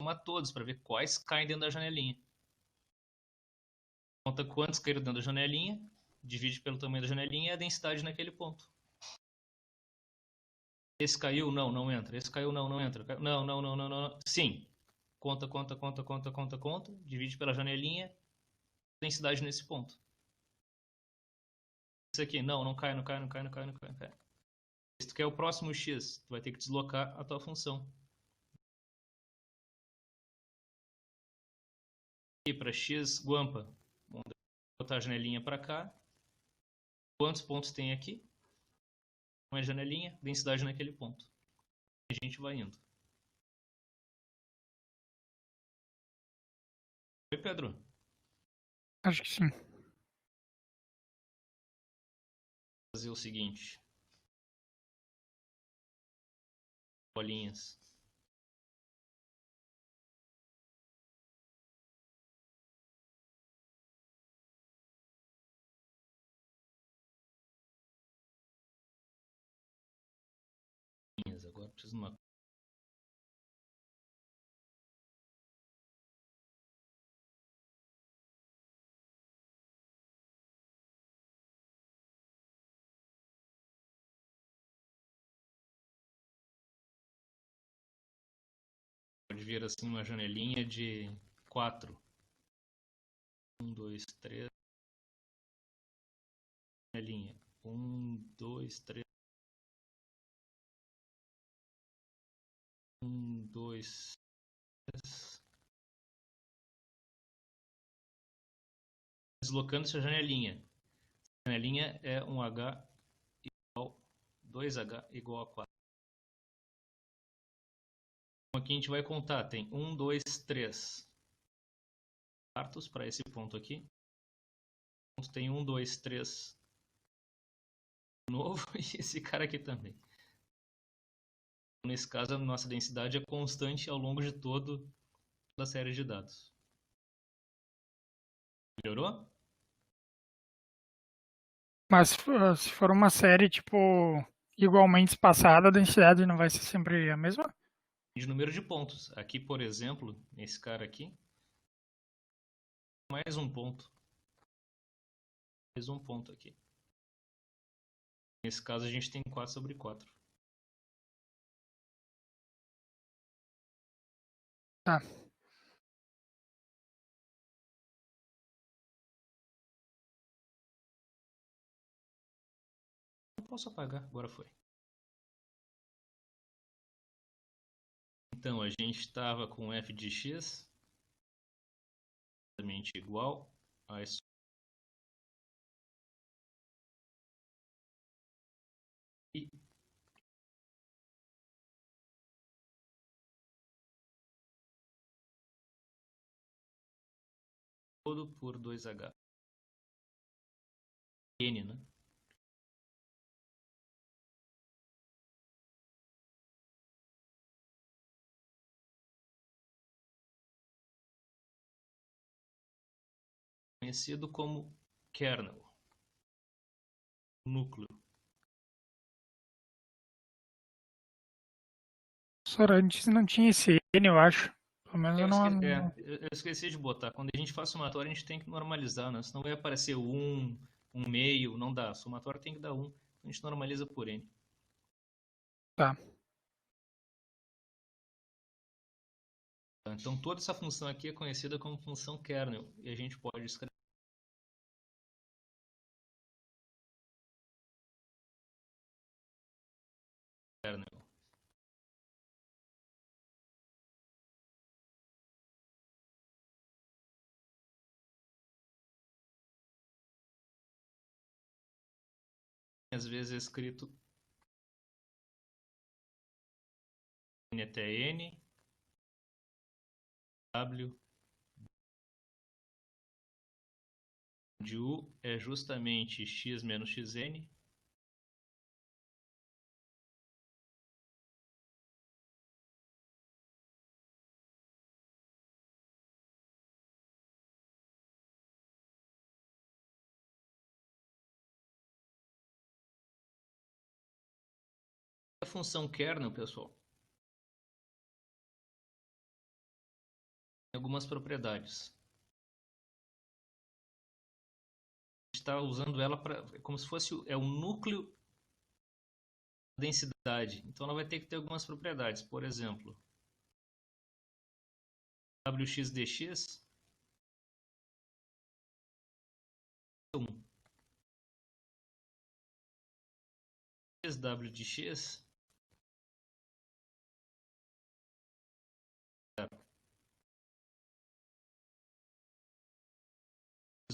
Somar todos para ver quais caem dentro da janelinha. Conta quantos caíram dentro da janelinha, divide pelo tamanho da janelinha e a densidade naquele ponto. Esse caiu? Não, não entra. Esse caiu? Não, não entra. Não, não, não, não, não. Sim. Conta, divide pela janelinha, densidade nesse ponto. Isso aqui, não, não cai. Se tu quer o próximo x, tu vai ter que deslocar a tua função. Aqui para x, guampa. Vamos botar a janelinha para cá. Quantos pontos tem aqui? Uma janelinha, densidade naquele ponto. A gente vai indo. Oi, Pedro. Acho que sim. Vou fazer o seguinte. Bolinhas. Agora preciso de uma. Pode vir assim uma janelinha de 4. 1, 2, 3. Janelinha. 1, 2, 3. 1, 2, 3. Deslocando essa janelinha. A janelinha é 1h igual 2h igual a 4. Então aqui a gente vai contar. Tem 1, 2, 3 quartos para esse ponto aqui. Tem 1, 2, 3 novo e esse cara aqui também. Nesse caso, a nossa densidade é constante ao longo de toda a série de dados. Melhorou? Mas se for uma série, tipo, igualmente espaçada, a densidade não vai ser sempre a mesma? De número de pontos. Aqui, por exemplo, nesse cara aqui, mais um ponto. Mais um ponto aqui. Nesse caso, a gente tem 4 sobre 4. Tá. Não posso apagar, agora foi. Então, a gente estava com f de x exatamente igual a isso. E todo por 2h. N, né? conhecido como kernel, núcleo. Professor, antes não tinha esse N, eu acho. Pelo menos eu não. Eu esqueci de botar. Quando a gente faz somatório, a gente tem que normalizar, né? Senão vai aparecer 1, 1/2, não dá. Somatório tem que dar 1. A gente normaliza por N. Tá. Então toda essa função aqui é conhecida como função kernel. E a gente pode escrever kernel. Às vezes é escrito N até N, W de U é justamente x menos xn. A função kernel, pessoal, tem algumas propriedades. A gente está usando ela como se fosse o núcleo da densidade. Então ela vai ter que ter algumas propriedades. Por exemplo, wx dx é 1. W de x é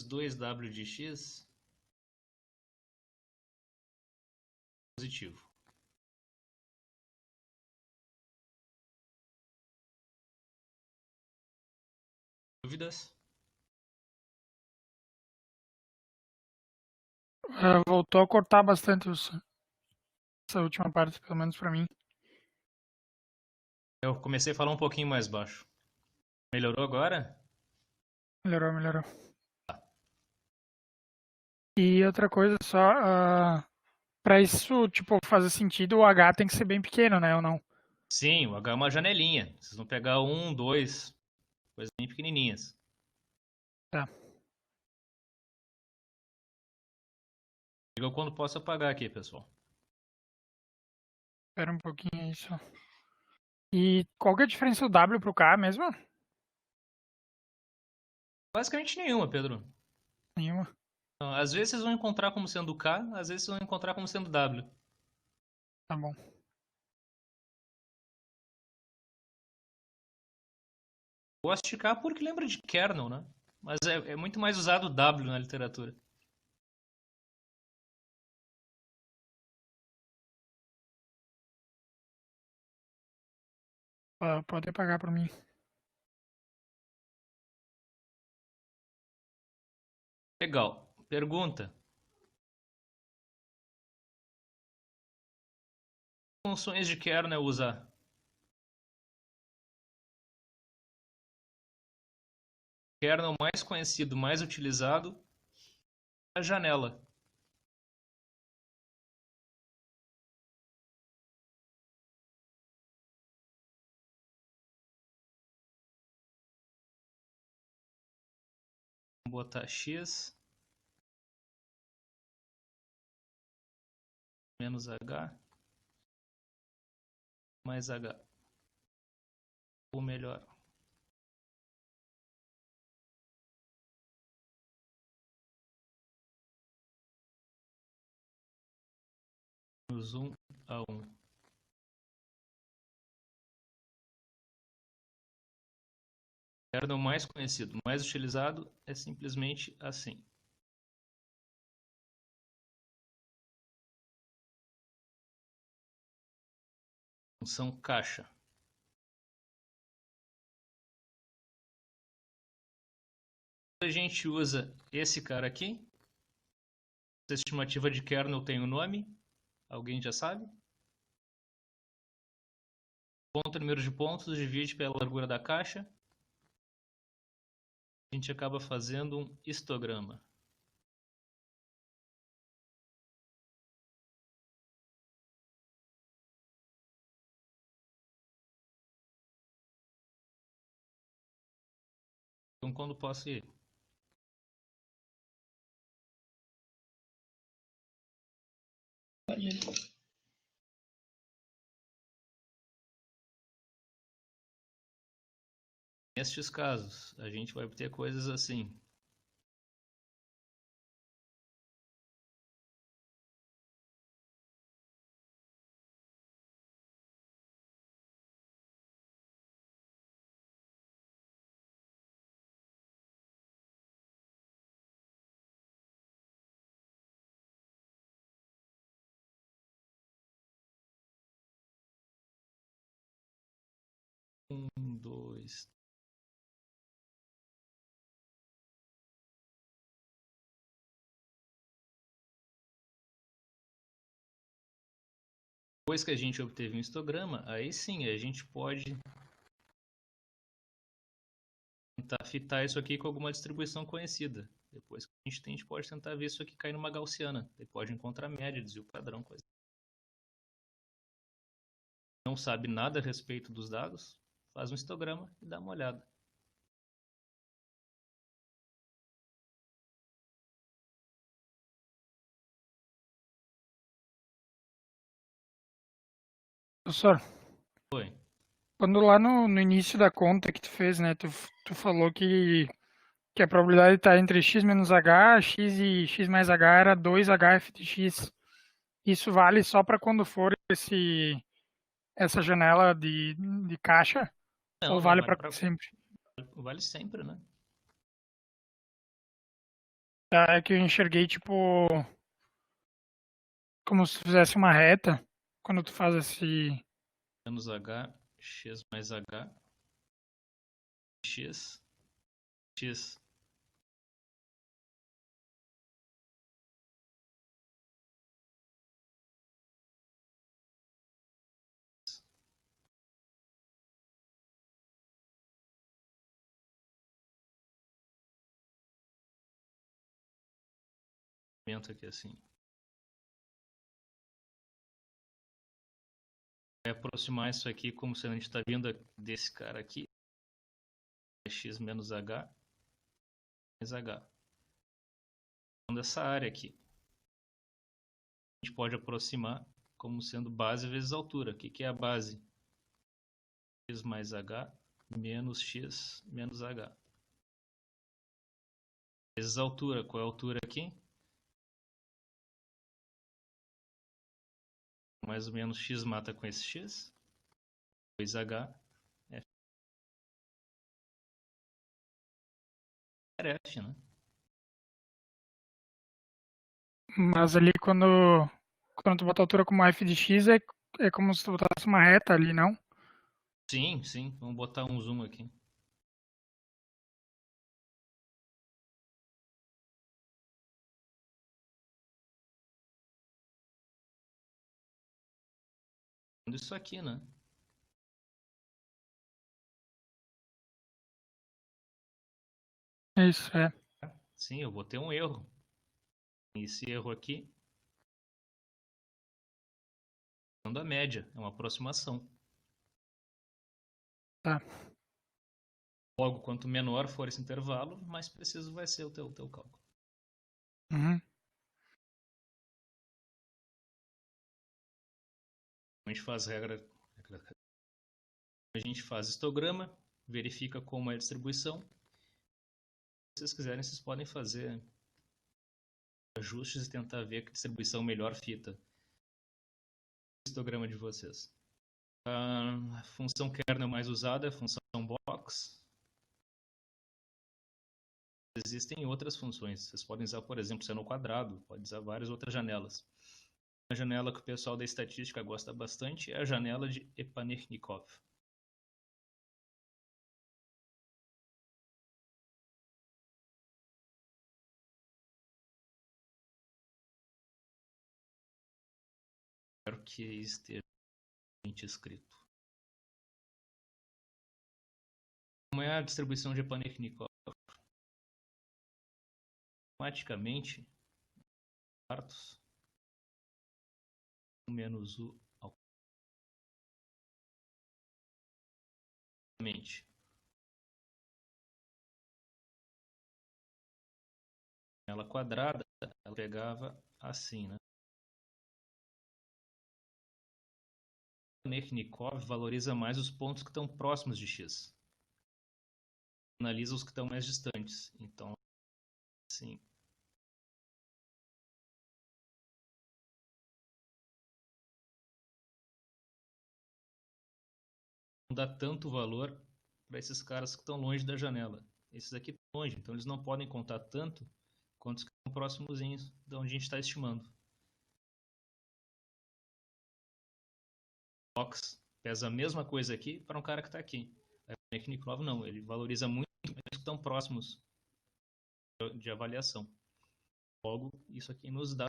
2w de x positivo. Dúvidas? Voltou a cortar bastante essa última parte, pelo menos pra mim. Eu comecei a falar um pouquinho mais baixo. Melhorou agora? Melhorou. E outra coisa só, pra isso, tipo, fazer sentido, o H tem que ser bem pequeno, né, ou não? Sim, o H é uma janelinha. Vocês vão pegar 1, 2, coisas bem pequenininhas. Tá. Diga quando posso apagar aqui, pessoal. Espera um pouquinho aí só. E qual que é a diferença do W pro K mesmo? Basicamente nenhuma, Pedro. Nenhuma. Então, às vezes vocês vão encontrar como sendo K, às vezes vocês vão encontrar como sendo W. Tá bom. Gosto de K porque lembra de kernel, né? Mas é muito mais usado o W na literatura. Pode apagar pra mim. Legal. Pergunta. Funções de kernel usar? Kernel mais conhecido, mais utilizado é a janela. Vou botar x menos h mais h. Ou melhor. Menos 1 a 1. Kernel mais conhecido, mais utilizado é simplesmente assim. Função caixa. A gente usa esse cara aqui. Essa estimativa de kernel tem o nome. Alguém já sabe? Ponto número de pontos divide pela largura da caixa. a gente acaba fazendo um histograma. Então, quando posso ir? Pode ir. Nestes casos, a gente vai obter coisas assim. Dois. Depois que a gente obteve um histograma, aí sim a gente pode tentar fitar isso aqui com alguma distribuição conhecida. Depois que a gente pode tentar ver isso aqui cair numa gaussiana. Ele pode encontrar média, desvio padrão, coisa. Não sabe nada a respeito dos dados, faz um histograma e dá uma olhada. Professor, Oi. quando lá no início da conta que tu fez, né, tu falou que a probabilidade está entre x menos h, x e x mais h era 2hf de x. Isso vale só para quando for essa janela de caixa? Não, Ou não, vale para sempre? vale sempre, né? É que eu enxerguei, tipo, como se tu fizesse uma reta, quando tu faz esse... Menos h, x mais h, x, x. Aqui assim. Vai aproximar isso aqui como se a gente está vindo desse cara aqui. X menos h mais h. Dessa área aqui. A gente pode aproximar como sendo base vezes altura. O que é a base? X mais h menos x menos h. Vezes altura. Qual é a altura aqui? Mais ou menos x mata com esse x. 2h é F, né? Mas ali quando tu bota a altura como f de x, é como se tu botasse uma reta ali, não? Sim, sim. Vamos botar um zoom aqui. Isso aqui, né? Isso, é. Sim, eu vou ter um erro. Esse erro aqui, dando a média, é uma aproximação. Tá. Logo, quanto menor for esse intervalo, mais preciso vai ser o teu cálculo. Uhum. A gente faz regra. A gente faz histograma, verifica como é a distribuição. Se vocês quiserem, vocês podem fazer ajustes e tentar ver que distribuição melhor fita o histograma de vocês. A função kernel mais usada é a função box. Existem outras funções. Vocês podem usar, por exemplo, seno quadrado, pode usar várias outras janelas. Uma janela que o pessoal da estatística gosta bastante é a janela de Epanernikov. Espero que esteja escrito. Como é a distribuição de Epanernikov? matematicamente quartos menos u ao mente. Ela quadrada, ela pegava assim, né? O Neknikov valoriza mais os pontos que estão próximos de x. Analisa os que estão mais distantes. Então, assim, não dá tanto valor para esses caras que estão longe da janela. Esses aqui estão longe, então eles não podem contar tanto quanto os que estão próximos de onde a gente está estimando. O box pesa a mesma coisa aqui para um cara que está aqui. O Neknikov não, ele valoriza muito mais os que estão próximos de avaliação. Logo, isso aqui nos dá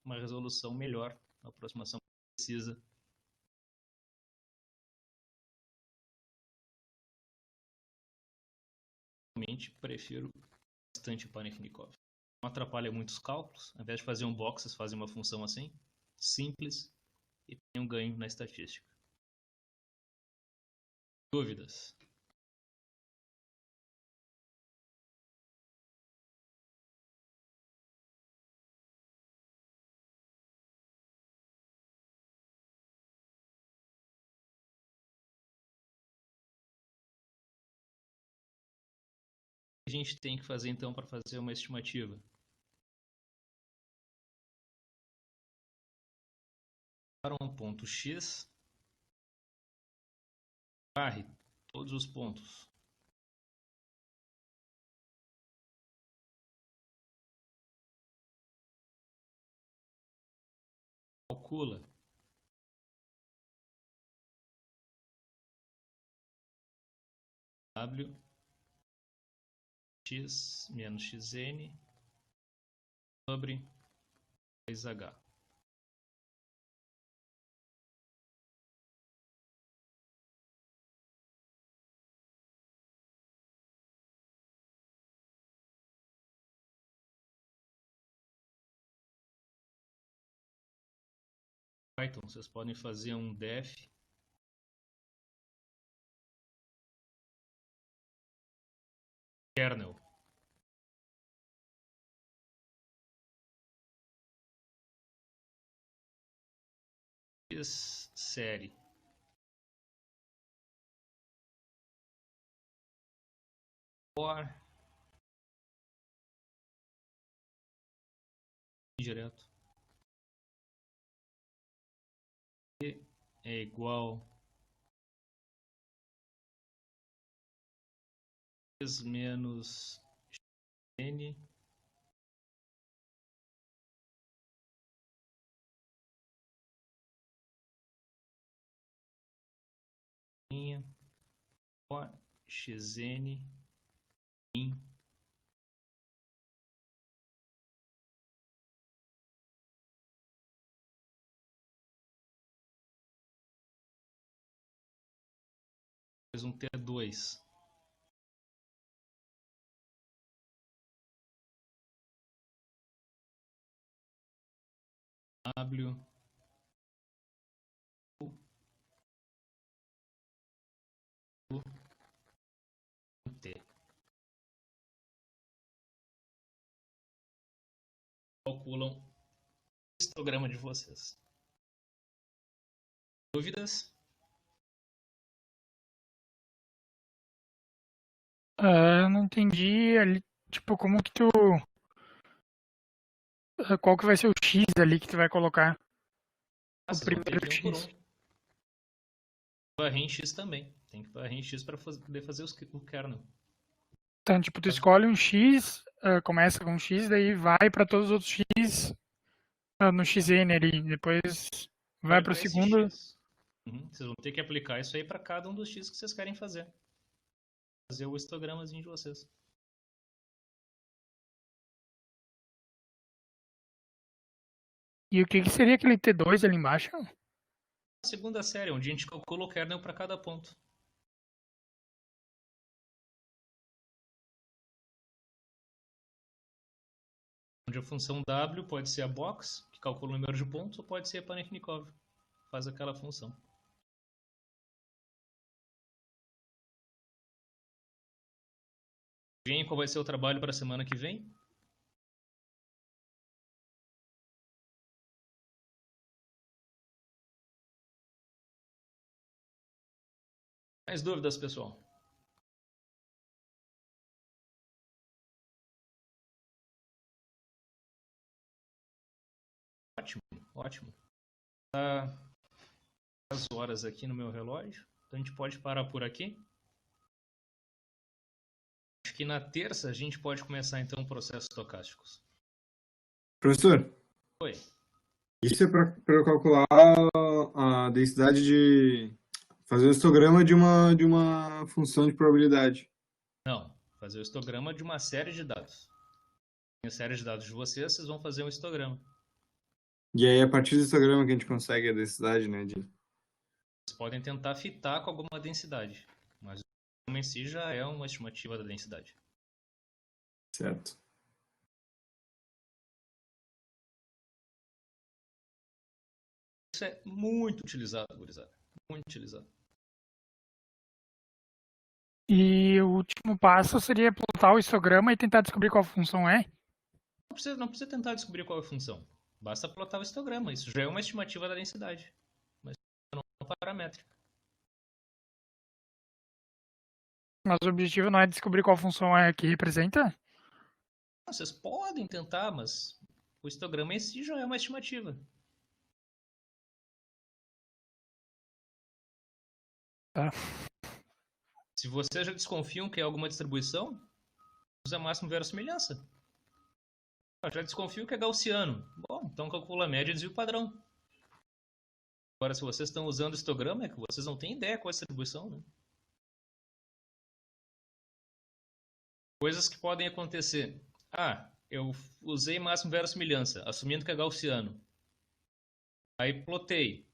uma resolução melhor, uma aproximação precisa. Realmente prefiro bastante o Paniknikov. Não atrapalha muitos cálculos. Ao invés de fazer um box, vocês fazem uma função assim, simples, e tem um ganho na estatística. Dúvidas? O que a gente tem que fazer então para fazer uma estimativa? Para um ponto x, varre todos os pontos. Calcula w x menos xn sobre 2h. Python, vocês podem fazer um def kernel. Série. For direto. E é igual x menos n for xn in um T2. W T. Calculam o histograma de vocês. Dúvidas? Não entendi ali, tipo, como que tu. Qual que vai ser o X ali que tu vai colocar? O primeiro X. Varrer em X também. Tem que varrer em X para poder fazer o kernel. Então, tipo, tu escolhe um X, começa com um X, daí vai para todos os outros X no XN ali. Depois vai para o segundo. Vocês vão ter que aplicar isso aí para cada um dos X que vocês querem fazer. Fazer o histogramazinho de vocês. E o que seria aquele T2 ali embaixo? A segunda série, onde a gente calcula o kernel para cada ponto. Onde a função W pode ser a box, que calcula o número de pontos, ou pode ser a Panifikov, que faz aquela função. Qual vai ser o trabalho para a semana que vem? Mais dúvidas, pessoal? Ótimo, ótimo. Tá as horas aqui no meu relógio, então a gente pode parar por aqui. Acho que na terça a gente pode começar então processos estocásticos. Professor, Oi. isso é para eu calcular a densidade de... fazer o histograma de uma função de probabilidade. Não, fazer o histograma de uma série de dados. Em a série de dados de vocês hão fazer um histograma. E aí, a partir do histograma que a gente consegue a densidade, né? Vocês podem tentar fitar com alguma densidade, mas o histograma em si já é uma estimativa da densidade. Certo. Isso é muito utilizado, gurizada. Muito utilizado. E o último passo seria plotar o histograma e tentar descobrir qual função é? Não precisa tentar descobrir qual é a função. Basta plotar o histograma. Isso já é uma estimativa da densidade. Mas não paramétrica. Mas o objetivo não é descobrir qual função é que representa? Vocês podem tentar, mas o histograma em si já é uma estimativa. Tá. Se vocês já desconfiam que é alguma distribuição, usa máximo verossimilhança. Já desconfio que é gaussiano. Bom, então calcula a média e desvio padrão. Agora, se vocês estão usando histograma, é que vocês não têm ideia qual é a distribuição, né? Coisas que podem acontecer. Eu usei máximo verossimilhança, assumindo que é gaussiano. Aí plotei.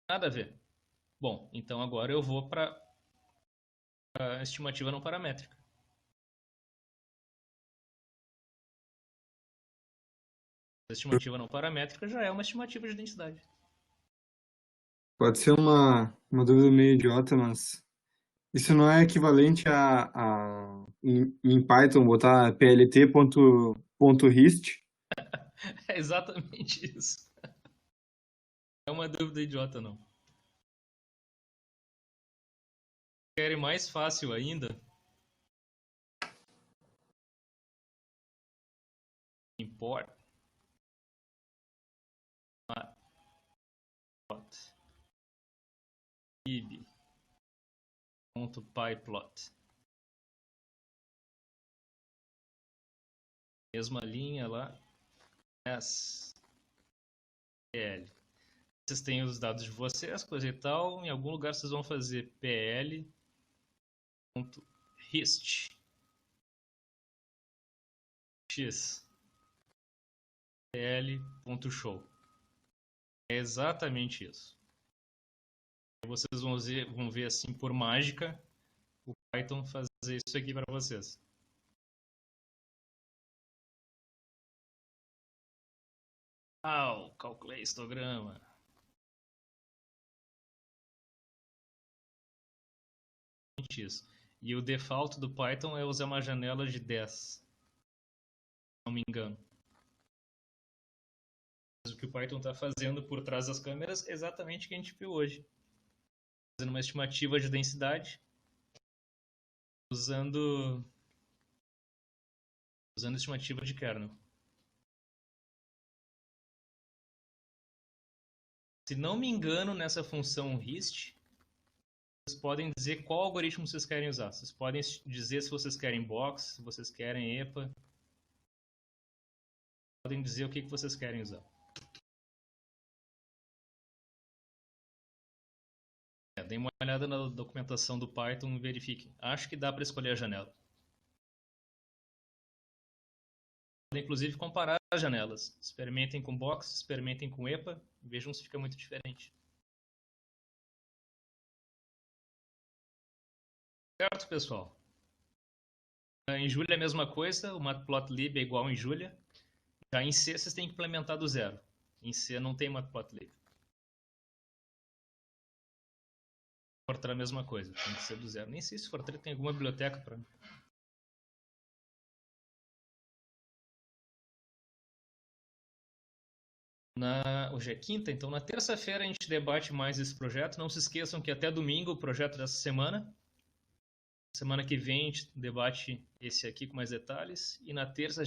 Nada a ver. Bom, então agora eu vou para a estimativa não paramétrica. A estimativa não paramétrica já é uma estimativa de densidade. Pode ser uma dúvida meio idiota, mas isso não é equivalente em Python botar plt.hist? É exatamente isso. É uma dúvida idiota, não. Querem mais fácil ainda? Import lib.pyplot. Mesma linha lá. PL. Vocês têm os dados de vocês, coisa e tal. Em algum lugar vocês vão fazer pl.hist. X. pl.show. É exatamente isso. Vocês vão ver assim por mágica o Python fazer isso aqui para vocês. Calculei histograma. Isso. E o default do Python é usar uma janela de 10. Se não me engano. Mas o que o Python está fazendo por trás das câmeras é exatamente o que a gente viu hoje. Fazendo uma estimativa de densidade usando estimativa de kernel. Se não me engano, nessa função hist, vocês podem dizer qual algoritmo vocês querem usar. Vocês podem dizer se vocês querem box, se vocês querem EPA. Podem dizer o que vocês querem usar. Deem uma olhada na documentação do Python e verifiquem. Acho que dá para escolher a janela. Podem, inclusive, comparar as janelas. Experimentem com box, experimentem com EPA e vejam se fica muito diferente. Certo, pessoal? Em Julia é a mesma coisa, o matplotlib é igual em Julia. Já em C, vocês têm que implementar do zero. Em C não tem Matplotlib. Fortran é a mesma coisa, tem que ser do zero. Nem sei se Fortran tem alguma biblioteca para... Hoje é quinta, então na terça-feira a gente debate mais esse projeto. Não se esqueçam que até domingo o projeto dessa semana. Semana que vem a gente debate esse aqui com mais detalhes. E na terça